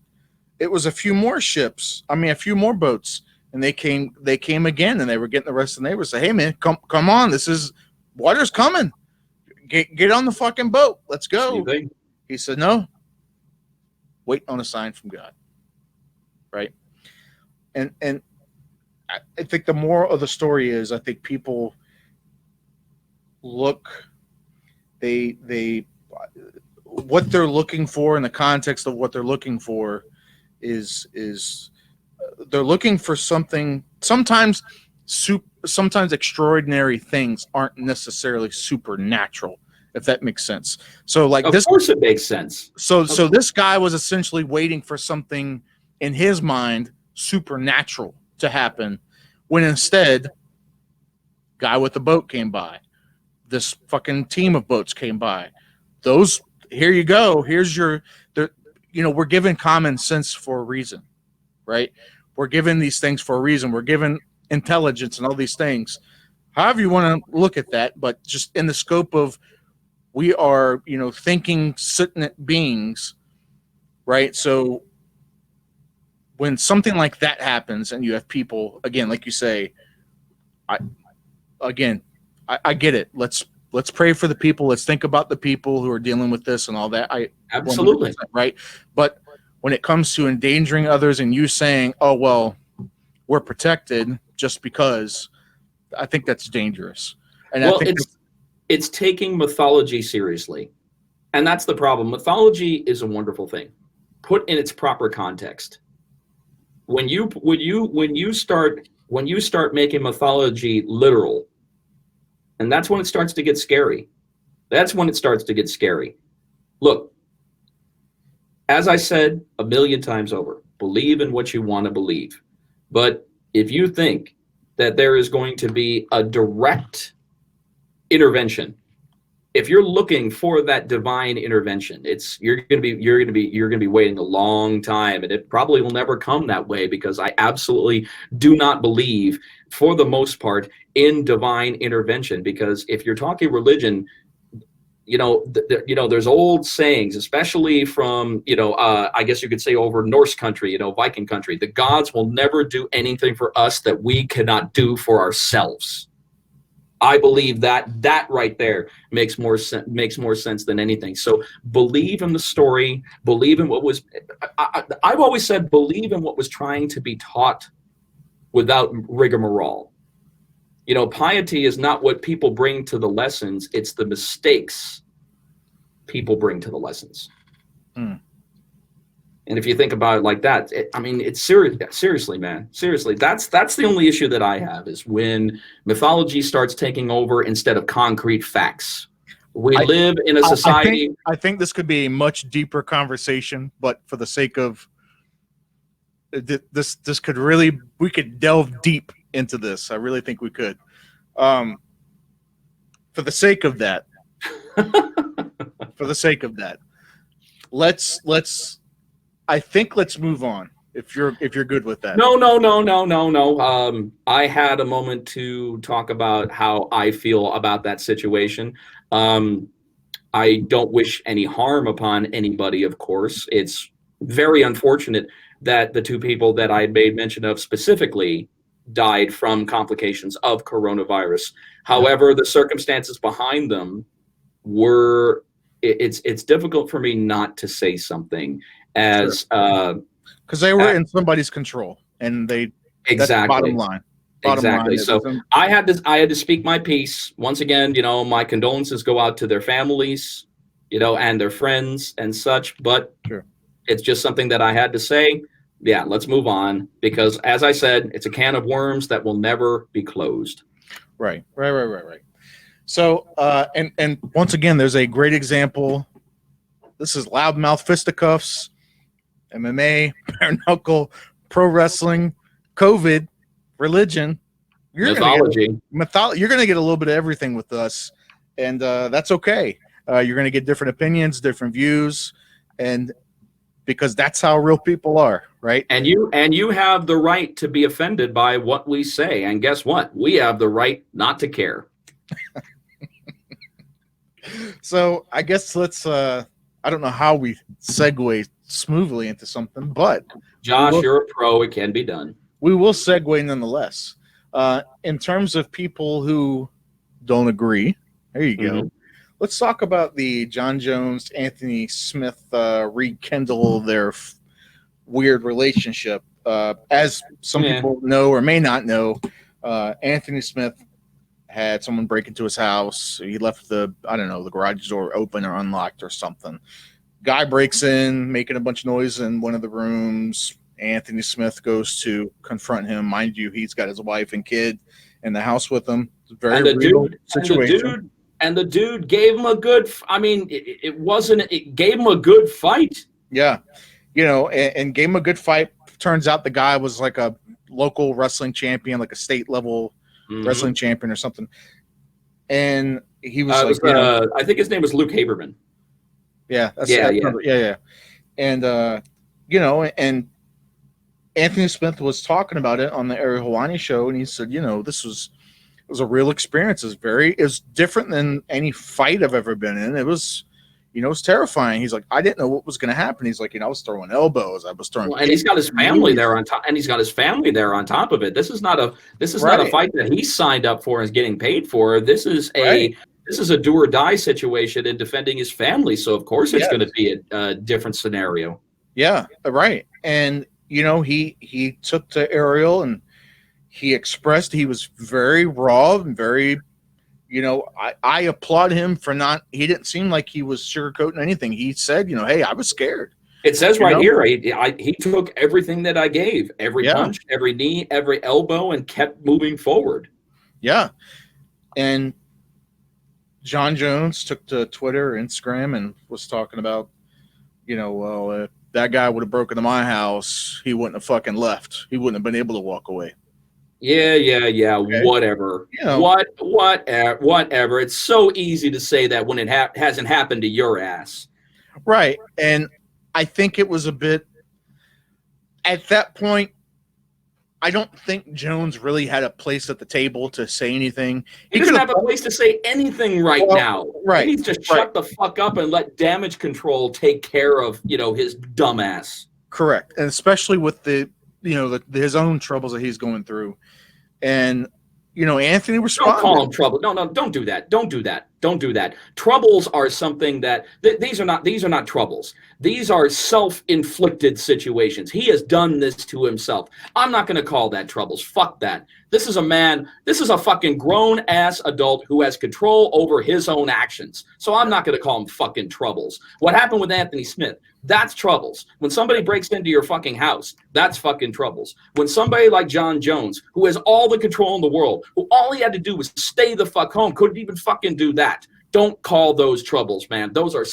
a few more a few more boats, and they came again, and they were getting the rest of the neighbors say, "Hey man, come on, water's coming. Get on the fucking boat. Let's go." He said, "No, wait on a sign from God." Right. And I think the moral of the story is, I think people what they're looking for in the context of what they're looking for is they're looking for something. Sometimes extraordinary things aren't necessarily supernatural, if that makes sense. So like of course it makes sense. So this guy was essentially waiting for something in his mind supernatural to happen, when instead guy with the boat came by. This fucking team of boats came by. Here you go. Here's we're given common sense for a reason, right? We're given these things for a reason. We're given intelligence and all these things. However you want to look at that, but just in the scope of we are, thinking sentient beings, right? So when something like that happens and you have people, again, like you say, again, I get it. Let's pray for the people. Let's think about the people who are dealing with this and all that. Absolutely. 100%, right. But when it comes to endangering others and you saying, oh, well, we're protected just because, I think that's dangerous. And well, I think it's taking mythology seriously. And that's the problem. Mythology is a wonderful thing, put in its proper context. When you start making mythology literal, and that's when it starts to get scary. That's when it starts to get scary. Look, as I said a million times over, believe in what you want to believe. But if you think that there is going to be a direct intervention, if you're looking for that divine intervention, you're going to be waiting a long time, and it probably will never come that way, because I absolutely do not believe, for the most part, in divine intervention. Because if you're talking religion, there's old sayings, especially from I guess you could say over Norse country, Viking country. The gods will never do anything for us that we cannot do for ourselves. I believe that right there makes more sense than anything. So believe in the story, believe in what was. I've always said believe in what was trying to be taught without rigmarole. Piety is not what people bring to the lessons; it's the mistakes people bring to the lessons. Mm. And if you think about it like that, it's serious. Seriously, man. Seriously, that's the only issue that I have, is when mythology starts taking over instead of concrete facts. We live in a society. I think this could be a much deeper conversation, but for the sake of this could really, we could delve deep into this. I really think we could. For the sake of that, let's move on. If you're good with that. No. I had a moment to talk about how I feel about that situation. I don't wish any harm upon anybody, of course. It's very unfortunate that the two people that I made mention of specifically died from complications of coronavirus. However, the circumstances behind them were, it's difficult for me not to say something, as because they were in somebody's control, and exactly, that's bottom line. Exactly. So I had to speak my piece. Once again, my condolences go out to their families, and their friends and such. But it's just something that I had to say. Yeah, let's move on, because as I said, it's a can of worms that will never be closed. Right. So, and once again, there's a great example. This is Loudmouth Fisticuffs, MMA, bare knuckle, pro wrestling, COVID, religion, mythology. You're going to get a little bit of everything with us, and that's okay. You're going to get different opinions, different views, and because that's how real people are, right? And you have the right to be offended by what we say, and guess what? We have the right not to care. So I guess let's. I don't know how we segue smoothly into something, but Josh, you're a pro. It can be done. We will segue nonetheless. In terms of people who don't agree, there you go. Let's talk about the John Jones, Anthony Smith rekindle their weird relationship. As some people know or may not know, Anthony Smith had someone break into his house. He left the garage door open or unlocked or something. Guy breaks in, making a bunch of noise in one of the rooms. Anthony Smith goes to confront him. Mind you, he's got his wife and kid in the house with him. It's a very real situation. And the dude gave him a good. It gave him a good fight. Yeah, and gave him a good fight. Turns out the guy was like a local wrestling champion, like a state level wrestling champion or something. And he was I think his name was Luke Haberman. Yeah, yeah. And and Anthony Smith was talking about it on the Ariel Helwani show, and he said, this was a real experience. It was different than any fight I've ever been in. It was, it's terrifying. He's like, I didn't know what was going to happen. He's like, I was throwing elbows. I was throwing. And he's got his family there on top. And he's got his family there on top of it. This is not a fight that he signed up for and is getting paid for. This is a do or die situation in defending his family. So of course it's going to be a different scenario. Yeah, right. And he took to Ariel and he expressed he was very raw and very. I applaud him for he didn't seem like he was sugarcoating anything. He said, hey, I was scared. It says here, he took everything that I gave, every punch, every knee, every elbow, and kept moving forward. Yeah. And Jon Jones took to Twitter, Instagram, and was talking about, if that guy would have broken into my house, he wouldn't have fucking left. He wouldn't have been able to walk away. Yeah. Okay. Whatever. Whatever. It's so easy to say that when it hasn't happened to your ass. Right. And I think it was a bit at that point. I don't think Jones really had a place at the table to say anything. He doesn't have a place to say anything now. Right. He needs to shut the fuck up and let damage control take care of, his dumb ass. Correct. And especially with his own troubles that he's going through. And, Anthony responded. Don't call him trouble. No, don't do that. Don't do that. Troubles are something that these are not troubles. These are self-inflicted situations. He has done this to himself. I'm not going to call that troubles. Fuck that. This is a fucking grown-ass adult who has control over his own actions. So I'm not going to call him fucking troubles. What happened with Anthony Smith? That's troubles. When somebody breaks into your fucking house, that's fucking troubles. When somebody like Jon Jones, who has all the control in the world, who all he had to do was stay the fuck home, couldn't even fucking do that. Don't call those troubles, man. Those are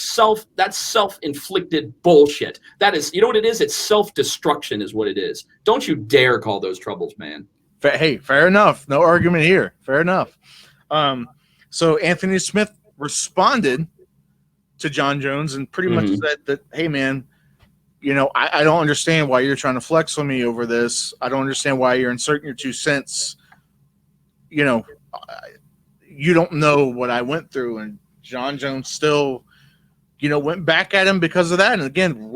that's self-inflicted bullshit. That is, you know what it is? It's self-destruction is what it is. Don't you dare call those troubles, man. Hey, fair enough. No argument here. Fair enough. So Anthony Smith responded to Jon Jones and pretty much said that, hey, man, I don't understand why you're trying to flex on me over this. I don't understand why you're inserting your 2 cents. You don't know what I went through. And Jon Jones still, went back at him because of that. And again,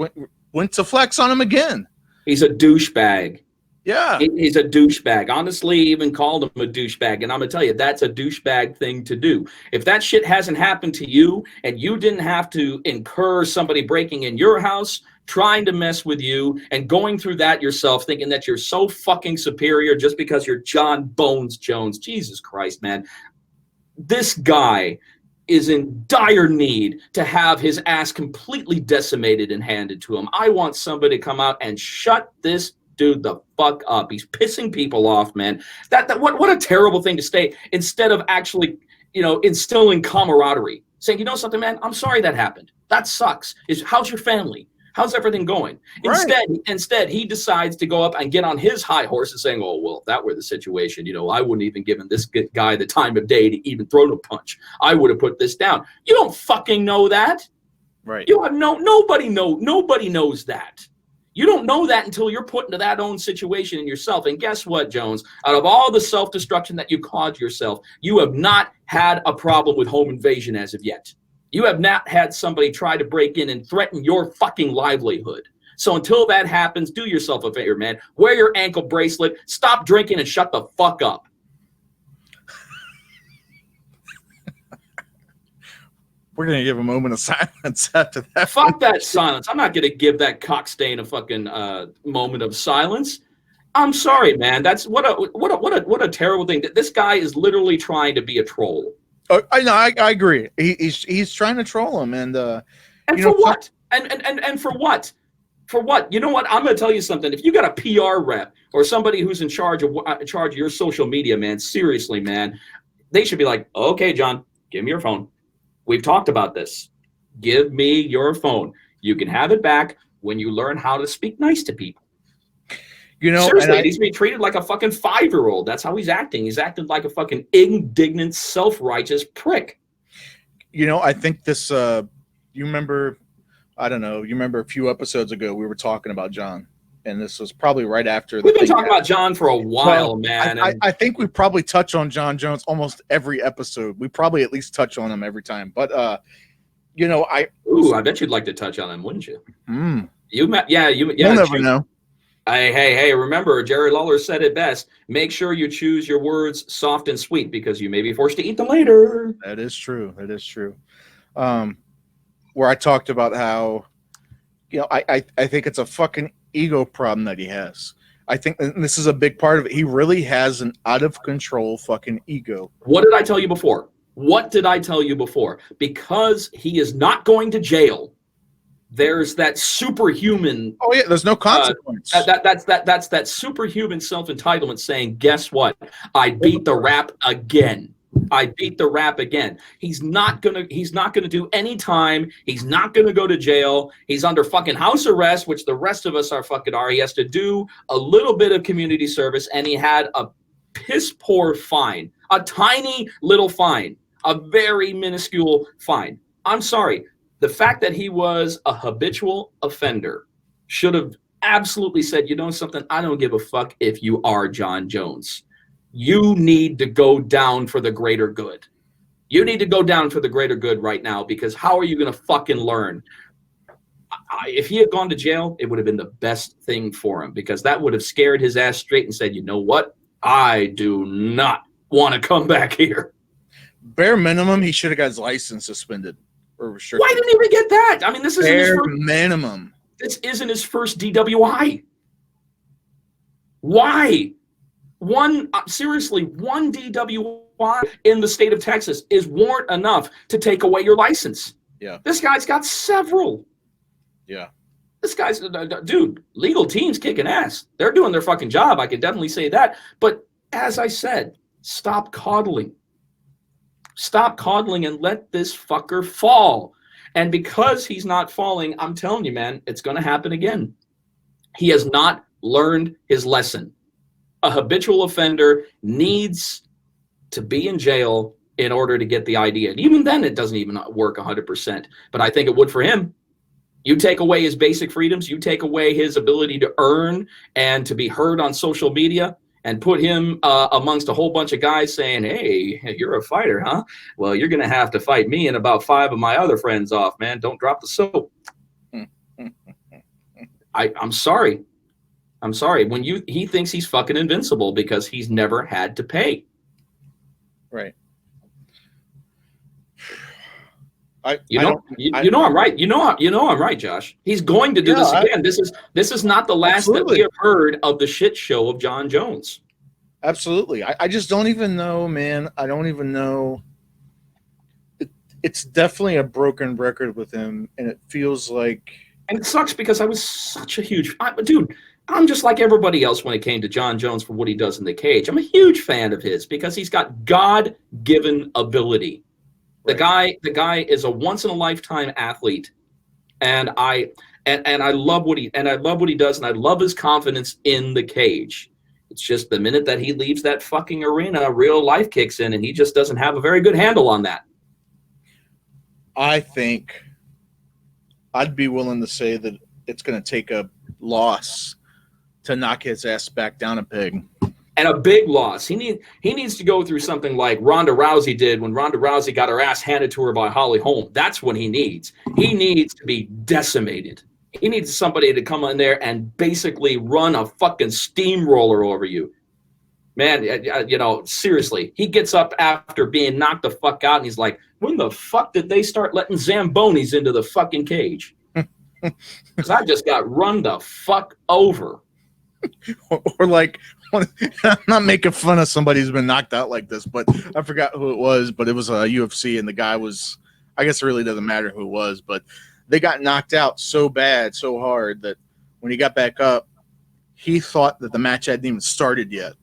went to flex on him again. He's a douchebag. Yeah. He's a douchebag. Honestly, even called him a douchebag. And I'm going to tell you, that's a douchebag thing to do. If that shit hasn't happened to you and you didn't have to incur somebody breaking in your house, trying to mess with you and going through that yourself, thinking that you're so fucking superior just because you're John Bones Jones. Jesus Christ, man. This guy is in dire need to have his ass completely decimated and handed to him. I want somebody to come out and shut this dude the fuck up. He's pissing people off, man. What a terrible thing to say instead of actually, instilling camaraderie. Saying, something, man, I'm sorry that happened. That sucks. How's your family? How's everything going? Right. Instead, he decides to go up and get on his high horse and saying, oh, well, if that were the situation, I wouldn't even given this guy the time of day to even throw the punch. I would have put this down. You don't fucking know that. Right. Nobody knows that. You don't know that until you're put into that own situation in yourself. And guess what, Jones? Out of all the self-destruction that you caused yourself, you have not had a problem with home invasion as of yet. You have not had somebody try to break in and threaten your fucking livelihood. So until that happens, do yourself a favor, man. Wear your ankle bracelet, stop drinking, and shut the fuck up. We're going to give a moment of silence after that. Fuck that silence. I'm not going to give that cockstain a fucking moment of silence. I'm sorry, man. That's what a terrible thing. This guy is literally trying to be a troll. I know. I agree. He's trying to troll him, and for what? And for what? For what? You know what? I'm going to tell you something. If you got a PR rep or somebody who's in charge of your social media, man, seriously, man, they should be like, okay, John, give me your phone. We've talked about this. Give me your phone. You can have it back when you learn how to speak nice to people. Seriously, he's being treated like a fucking 5-year-old. That's how he's acting. He's acting like a fucking indignant, self-righteous prick. I think this, you remember, I don't know, you remember a few episodes ago, we were talking about John. And this was probably right after. We've been talking about John for a while, man. I think we probably touch on Jon Jones almost every episode. We probably at least touch on him every time. But, You know, I bet you'd like to touch on them, wouldn't you? You'll never know. Hey, remember, Jerry Lawler said it best. Make sure you choose your words soft and sweet because you may be forced to eat them later. That is true. Where I talked about how, you know, I think it's a fucking ego problem that he has. I think, and this is a big part of it, he really has an out of control fucking ego. What did I tell you before? Because he is not going to jail. There's that superhuman. Oh yeah, there's no consequence. That's that superhuman self-entitlement saying, guess what? I beat the rap again. He's not gonna do any time. He's not gonna go to jail. He's under fucking house arrest, which the rest of us are. He has to do a little bit of community service, and he had a piss poor fine, a tiny little fine, a very minuscule fine. I'm sorry. The fact that he was a habitual offender should have absolutely said, you know something, I don't give a fuck if you are John Jones. You need to go down for the greater good. You need to go down for the greater good right now, because how are you going to fucking learn? If he had gone to jail, it would have been the best thing for him, because that would have scared his ass straight and said, you know what? I do not want to come back here. Bare minimum, he should have got his license suspended. Why didn't he get that? I mean, this isn't his first minimum. This isn't his first DWI. Why? Seriously, one DWI in the state of Texas is warrant enough to take away your license. Yeah. This guy's got several. Yeah. This guy's, dude, legal team's kicking ass. They're doing their fucking job. I can definitely say that. But as I said, stop coddling. Stop coddling and let this fucker fall. And because he's not falling, I'm telling you, man, it's going to happen again. He has not learned his lesson. A habitual offender needs to be in jail in order to get the idea. And even then, it doesn't even work 100%. But I think it would for him. You take away his basic freedoms. You take away his ability to earn and to be heard on social media, and put him amongst a whole bunch of guys saying, hey, you're a fighter, huh? Well, you're going to have to fight me and about 5 of my other friends off, man. Don't drop the soap. I'm sorry. When he thinks he's fucking invincible because he's never had to pay. Right. You know I'm right. You know I'm right, Josh. He's going to do this again. This is not the last that we have heard of the shit show of John Jones. Absolutely. I just don't even know, man. I don't even know. It's definitely a broken record with him, and it feels like. And it sucks because I was such a huge dude. I'm just like everybody else when it came to John Jones for what he does in the cage. I'm a huge fan of his because he's got God-given ability. Right. The guy is a once in a lifetime athlete, and I love what he does, and I love his confidence in the cage. It's just the minute that he leaves that fucking arena, real life kicks in, and he just doesn't have a very good handle on that. I think I'd be willing to say that it's going to take a loss to knock his ass back down a peg. And a big loss. He needs to go through something like Ronda Rousey did when Ronda Rousey got her ass handed to her by Holly Holm. That's what he needs. He needs to be decimated. He needs somebody to come in there and basically run a fucking steamroller over you. Man, seriously. He gets up after being knocked the fuck out, and he's like, when the fuck did they start letting Zambonis into the fucking cage? Because I just got run the fuck over. Or like, I'm not making fun of somebody who's been knocked out like this, but I forgot who it was, but it was a UFC, and the guy was, I guess it really doesn't matter who it was, but they got knocked out so bad, so hard that when he got back up, he thought that the match hadn't even started yet.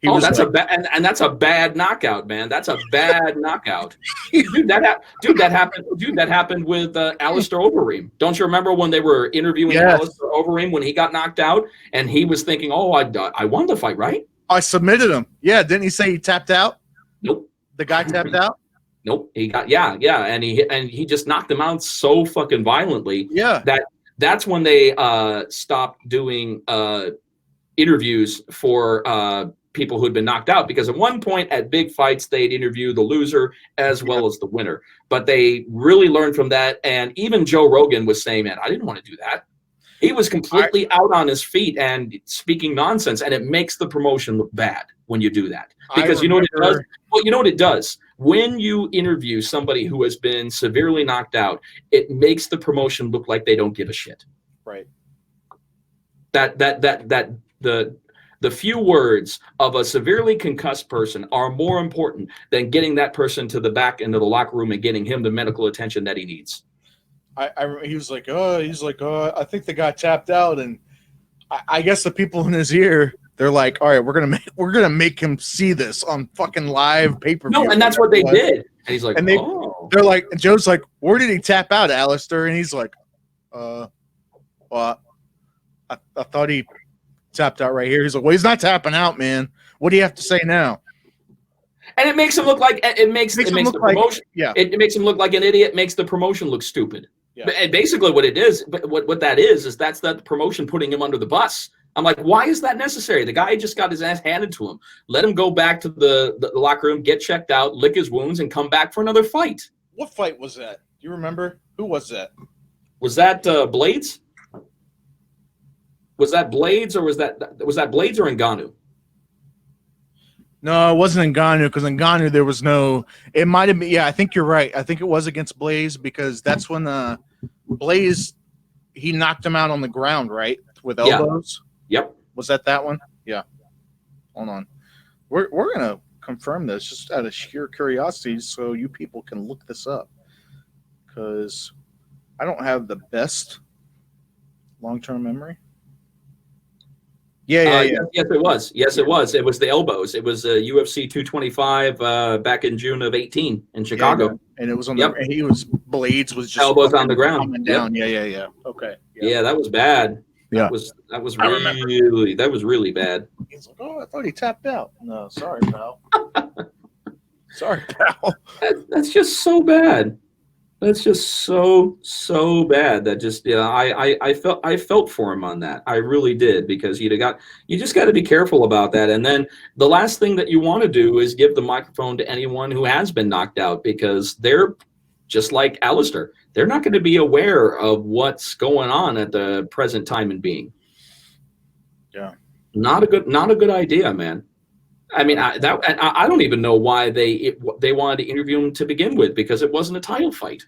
That's a bad knockout, man. That's a bad knockout. Dude, that happened with Alistair Overeem. Don't you remember when they were interviewing Alistair Overeem when he got knocked out, and he was thinking, "Oh, I won the fight, right? I submitted him." Yeah, didn't he say he tapped out? Nope. The guy tapped out? Nope. He got and he just knocked him out so fucking violently. Yeah. That's when they stopped doing interviews for people who'd been knocked out, because at one point at big fights, they'd interview the loser as well as the winner. But they really learned from that. And even Joe Rogan was saying, man, I didn't want to do that. He was completely out on his feet and speaking nonsense, and it makes the promotion look bad when you do that. Because you know what it does? Well, you know what it does? When you interview somebody who has been severely knocked out, it makes the promotion look like they don't give a shit. Right. The few words of a severely concussed person are more important than getting that person to the back into the locker room and getting him the medical attention that he needs. He was like, I think they got tapped out, and I guess the people in his ear, they're like, all right, we're gonna make him see this on fucking live pay-per-view. No, and that's what they did. And he's like, and they're like, Joe's like, where did he tap out, Alistair? And he's like, well, I thought he tapped out right here. He's like, well, he's not tapping out, man. What do you have to say now? And it makes him look like it makes the promotion. Yeah, it makes him look like an idiot. Makes the promotion look stupid. Yeah. And basically, what it is, what that is that's that promotion putting him under the bus. I'm like, why is that necessary? The guy just got his ass handed to him. Let him go back to the locker room, get checked out, lick his wounds, and come back for another fight. What fight was that? Do you remember? Who was that? Was that Blades? Was that Blades, or was that Blades or Ngannou? No, it wasn't Ngannou, because Ngannou there was no. It might have been. Yeah, I think you're right. I think it was against Blaze, because that's when Blaze, he knocked him out on the ground, right, with elbows. Yeah. Yep. Was that one? Yeah. Hold on. We're gonna confirm this just out of sheer curiosity, so you people can look this up, because I don't have the best long-term memory. Yeah. Yes, it was. Yes, it was. It was the elbows. It was UFC 225 back in June of 18 in Chicago. Yeah. And it was on Blades was just elbows on the ground. Coming down. Yep. Yeah. Okay. Yeah, that was bad. Yeah. That was really bad. He's like, oh, I thought he tapped out. No, sorry, pal. Sorry, pal. That's just so bad. That's just so bad that just I felt for him on that. I really did, because you just got to be careful about that. And then the last thing that you want to do is give the microphone to anyone who has been knocked out, because they're just like Alistair. They're not going to be aware of what's going on at the present time and being. Yeah, not a good idea, man. I mean, I don't even know why they wanted to interview him to begin with, because it wasn't a title fight.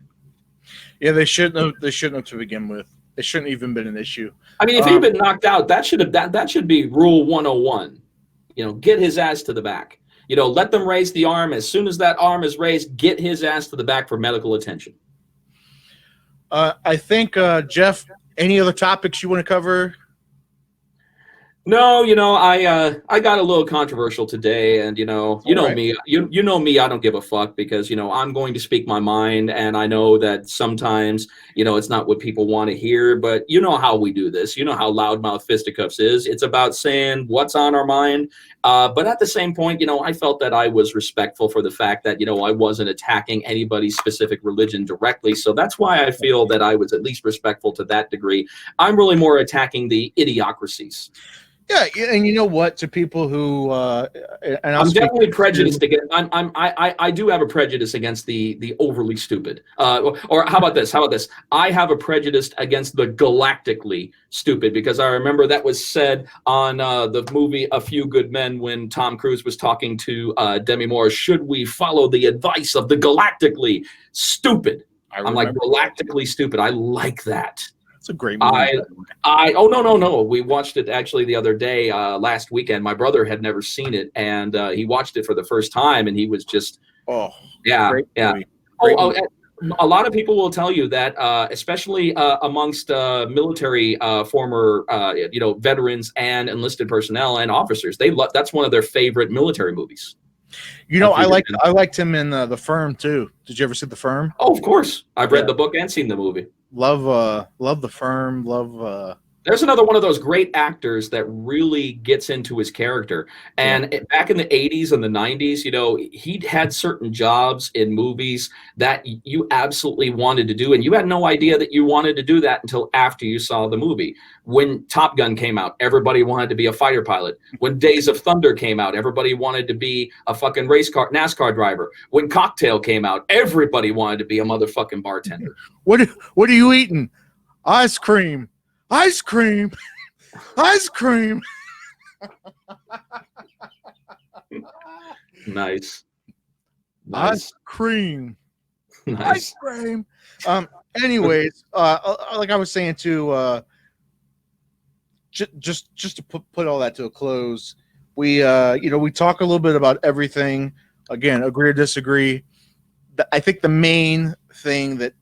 Yeah, they shouldn't have to begin with. It shouldn't even been an issue. I mean, if he'd been knocked out, that should be rule 101. Get his ass to the back. Let them raise the arm. As soon as that arm is raised, get his ass to the back for medical attention. I think, Jeff, any other topics you want to cover? No, I got a little controversial today, and you know me, you know me, I don't give a fuck, because I'm going to speak my mind, and I know that sometimes it's not what people want to hear, but you know how we do this. You know how Loudmouth Fisticuffs is. It's about saying what's on our mind, but at the same point, I felt that I was respectful for the fact that I wasn't attacking anybody's specific religion directly, so that's why I feel that I was at least respectful to that degree. I'm really more attacking the idiocracies. Yeah, and you know what? To people who, and I'm definitely prejudiced against. I do have a prejudice against the overly stupid. Or how about this? I have a prejudice against the galactically stupid, because I remember that was said on the movie A Few Good Men when Tom Cruise was talking to Demi Moore. Should we follow the advice of the galactically stupid? I'm like, galactically stupid. I like that. It's a great movie. No. We watched it actually the other day, last weekend. My brother had never seen it, and he watched it for the first time, and he was just, great movie. A lot of people will tell you that, especially amongst military former, veterans and enlisted personnel and officers, that's one of their favorite military movies. I liked him in The Firm too. Did you ever see The Firm? Oh, of course. I've read the book and seen the movie. Love The Firm. Love There's another one of those great actors that really gets into his character. And back in the 80s and the 90s, you know, he'd had certain jobs in movies that you absolutely wanted to do. And you had no idea that you wanted to do that until after you saw the movie. When Top Gun came out, everybody wanted to be a fighter pilot. When Days of Thunder came out, everybody wanted to be a fucking NASCAR driver. When Cocktail came out, everybody wanted to be a motherfucking bartender. What are you eating? Ice cream. Ice cream. Ice cream. Nice. Ice cream. Nice. Ice cream. Anyways, like I was saying too, just to put all that to a close, we we talk a little bit about everything. Again, agree or disagree. I think the main thing that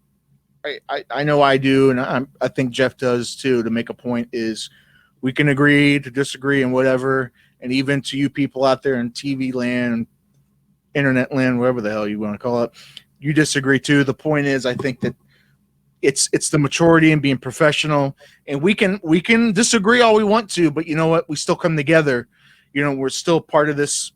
I know I do, and I think Jeff does too, to make a point is we can agree to disagree and whatever. And even to you people out there in TV land, internet land, whatever the hell you want to call it, you disagree too. The point is, I think that it's the maturity and being professional, and we can disagree all we want to, but you know what? We still come together. You know, we're still part of this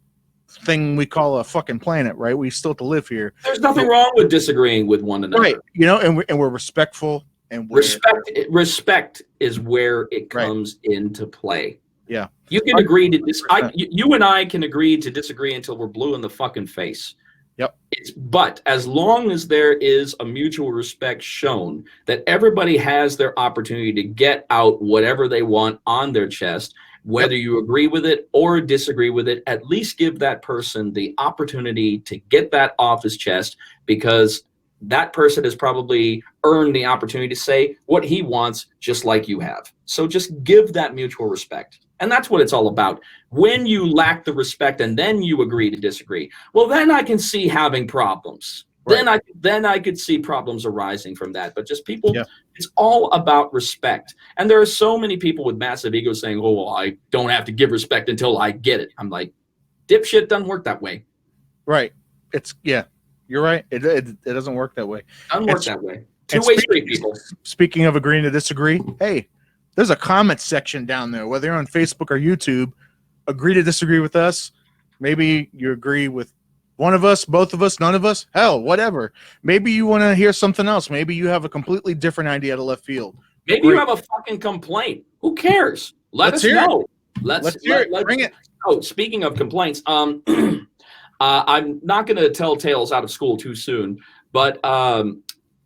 thing we call a fucking planet, right? We still have to live here. There's nothing wrong with disagreeing with one another, right? You know, and we're respectful, and respect is where it comes into play. Yeah, you can agree to you and I can agree to disagree until we're blue in the fucking face. Yep. But as long as there is a mutual respect shown that everybody has their opportunity to get out whatever they want on their chest, whether you agree with it or disagree with it, at least give that person the opportunity to get that off his chest, because that person has probably earned the opportunity to say what he wants, just like you have. So just give that mutual respect. And that's what it's all about. When you lack the respect and then you agree to disagree, well, then I can see having problems. Right. Then I could see problems arising from that. But just people, it's all about respect. And there are so many people with massive egos saying, oh, well, I don't have to give respect until I get it. I'm like, dipshit, doesn't work that way. Right. You're right. It doesn't work that way. Doesn't work that way. Two-way street, people. Speaking of agreeing to disagree, hey, there's a comment section down there, whether you're on Facebook or YouTube. Agree to disagree with us. Maybe you agree with one of us, both of us, none of us. Hell, whatever. Maybe you want to hear something else. Maybe you have a completely different idea out of left field. Maybe you have a fucking complaint. Who cares? Let us know. Let's hear it. Bring it. Oh, speaking of complaints, I'm not going to tell tales out of school too soon, but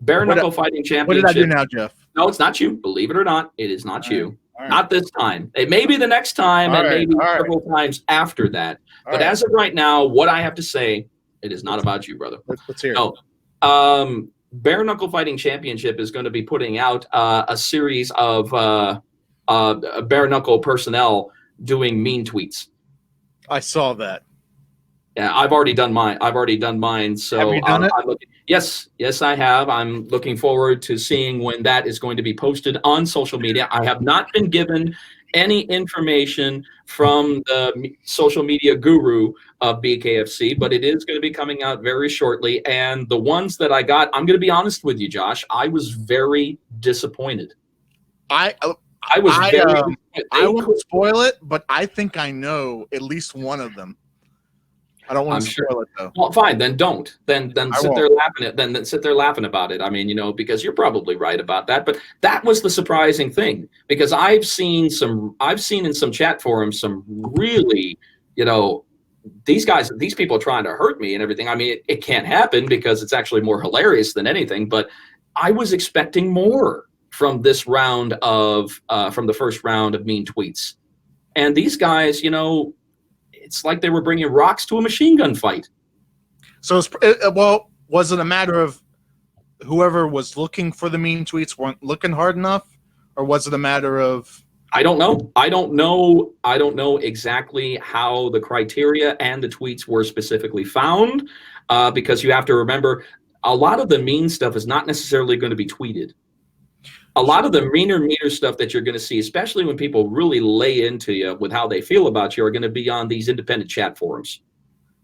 bare knuckle fighting championship. What did I do now, Jeff? No, it's not you. Believe it or not, it is not you. Not this time. It may be the next time, and maybe several times after that. But as of right now, what I have to say, it is not about you, brother. Let's hear it. No. Bare Knuckle Fighting Championship is going to be putting out a series of bare knuckle personnel doing mean tweets. I saw that. Yeah, I've already done mine. So have you done it? Yes, I have. I'm looking forward to seeing when that is going to be posted on social media. I have not been given any information from the social media guru of BKFC, but it is going to be coming out very shortly. And the ones that I got, I'm going to be honest with you, Josh, I was very disappointed. I won't spoil it, but I think I know at least one of them. I don't want to spoil it though. Well, fine, then don't. Then sit there laughing at. Then sit there laughing about it. I mean, because you're probably right about that. But that was the surprising thing, because I've seen in some chat forums some really, these people are trying to hurt me and everything. I mean, it can't happen because it's actually more hilarious than anything. But I was expecting more from this round from the first round of mean tweets, and these guys, it's like they were bringing rocks to a machine gun fight. So, was it a matter of whoever was looking for the mean tweets weren't looking hard enough, or was it a matter of? I don't know. I don't know exactly how the criteria and the tweets were specifically found, because you have to remember, a lot of the mean stuff is not necessarily going to be tweeted. A lot of the meaner stuff that you're going to see, especially when people really lay into you with how they feel about you, are going to be on these independent chat forums.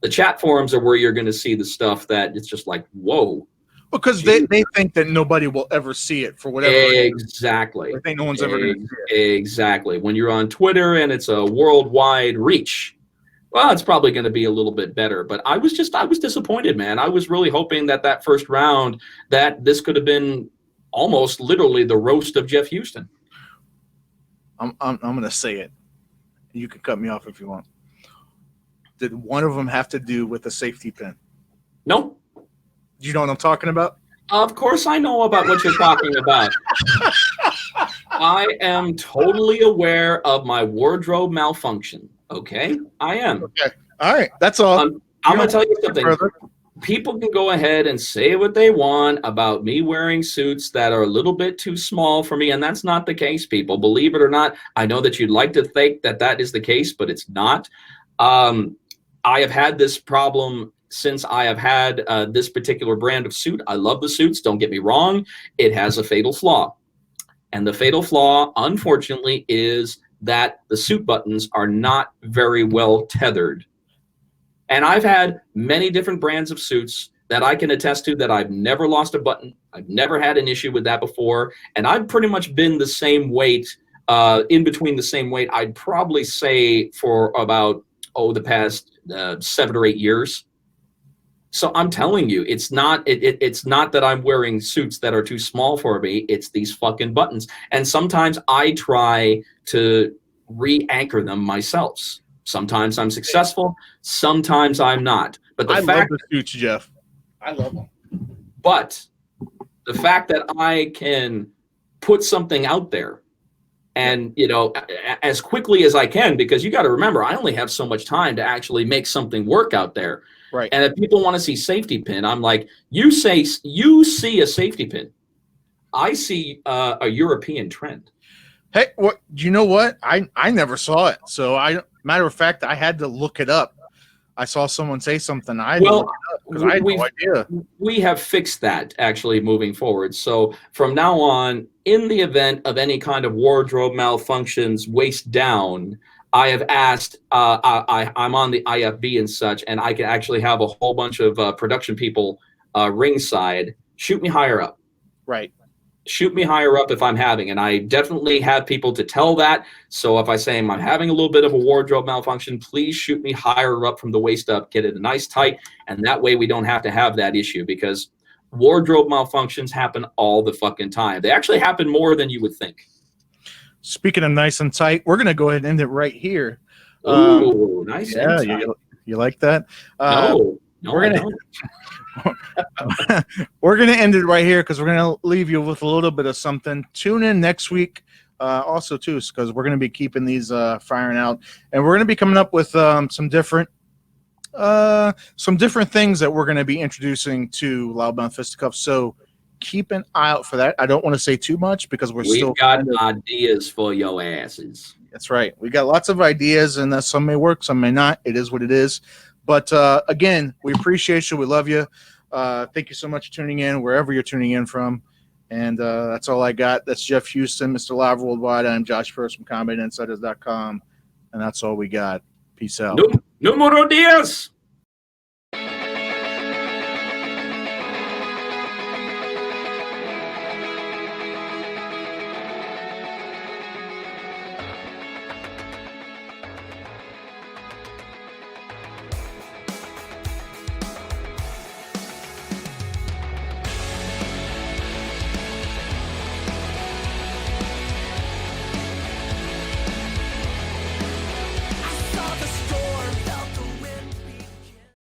The chat forums are where you're going to see the stuff that it's just like, whoa. Because they think that nobody will ever see it for whatever Exactly. I think no one's ever going to see it. Exactly. When you're on Twitter and it's a worldwide reach, well, it's probably going to be a little bit better. But I was disappointed, man. I was really hoping that first round, that this could have been almost literally the roast of Jeff Houston. I'm going to say it. You can cut me off if you want. Did one of them have to do with a safety pin? No. Do you know what I'm talking about? Of course I know about what you're talking about. I am totally aware of my wardrobe malfunction. Okay? I am. Okay. All right. That's all. I'm going to tell you something. People can go ahead and say what they want about me wearing suits that are a little bit too small for me, and that's not the case, people. Believe it or not, I know that you'd like to think that is the case, but it's not. I have had this problem since I have had this particular brand of suit. I love the suits, don't get me wrong. It has a fatal flaw. And the fatal flaw, unfortunately, is that the suit buttons are not very well tethered. And I've had many different brands of suits that I can attest to that I've never lost a button. I've never had an issue with that before. And I've pretty much been the same weight, in between the same weight, I'd probably say for about, the past 7 or 8 years. So I'm telling you, it's not that I'm wearing suits that are too small for me. It's these fucking buttons. And sometimes I try to re-anchor them myself. Sometimes I'm successful. Sometimes I'm not. But I love the suits, Jeff. I love them. But the fact that I can put something out there and, as quickly as I can, because you got to remember, I only have so much time to actually make something work out there. Right. And if people want to see safety pin, I'm like, you see a safety pin. I see a European trend. Hey, you know what? I never saw it. So matter of fact, I had to look it up. I saw someone say something. I had to look it up because I had no idea. We have fixed that actually moving forward. So from now on, in the event of any kind of wardrobe malfunctions, waist down, I have asked, I'm on the IFB and such, and I can actually have a whole bunch of production people ringside. Shoot me higher up. Right. Shoot me higher up if I'm having, and I definitely have people to tell that. So if I say I'm having a little bit of a wardrobe malfunction, please shoot me higher up from the waist up, get it a nice tight, and that way we don't have to have that issue, because wardrobe malfunctions happen all the fucking time. They actually happen more than you would think. Speaking of nice and tight, we're going to go ahead and end it right here. Ooh, nice and tight. Yeah, you like that? No, we're gonna, we're going to end it right here because we're going to leave you with a little bit of something. Tune in next week also, too, because we're going to be keeping these firing out. And we're going to be coming up with some different things that we're going to be introducing to Loudmouth Fisticuffs. So keep an eye out for that. I don't want to say too much because we've got ideas for your asses. That's right. We got lots of ideas, and some may work, some may not. It is what it is. But again, we appreciate you. We love you. Thank you so much for tuning in, wherever you're tuning in from. And that's all I got. That's Jeff Houston, Mr. Live Worldwide. I'm Josh First from CombatInsiders.com. And that's all we got. Peace out. Numero 10.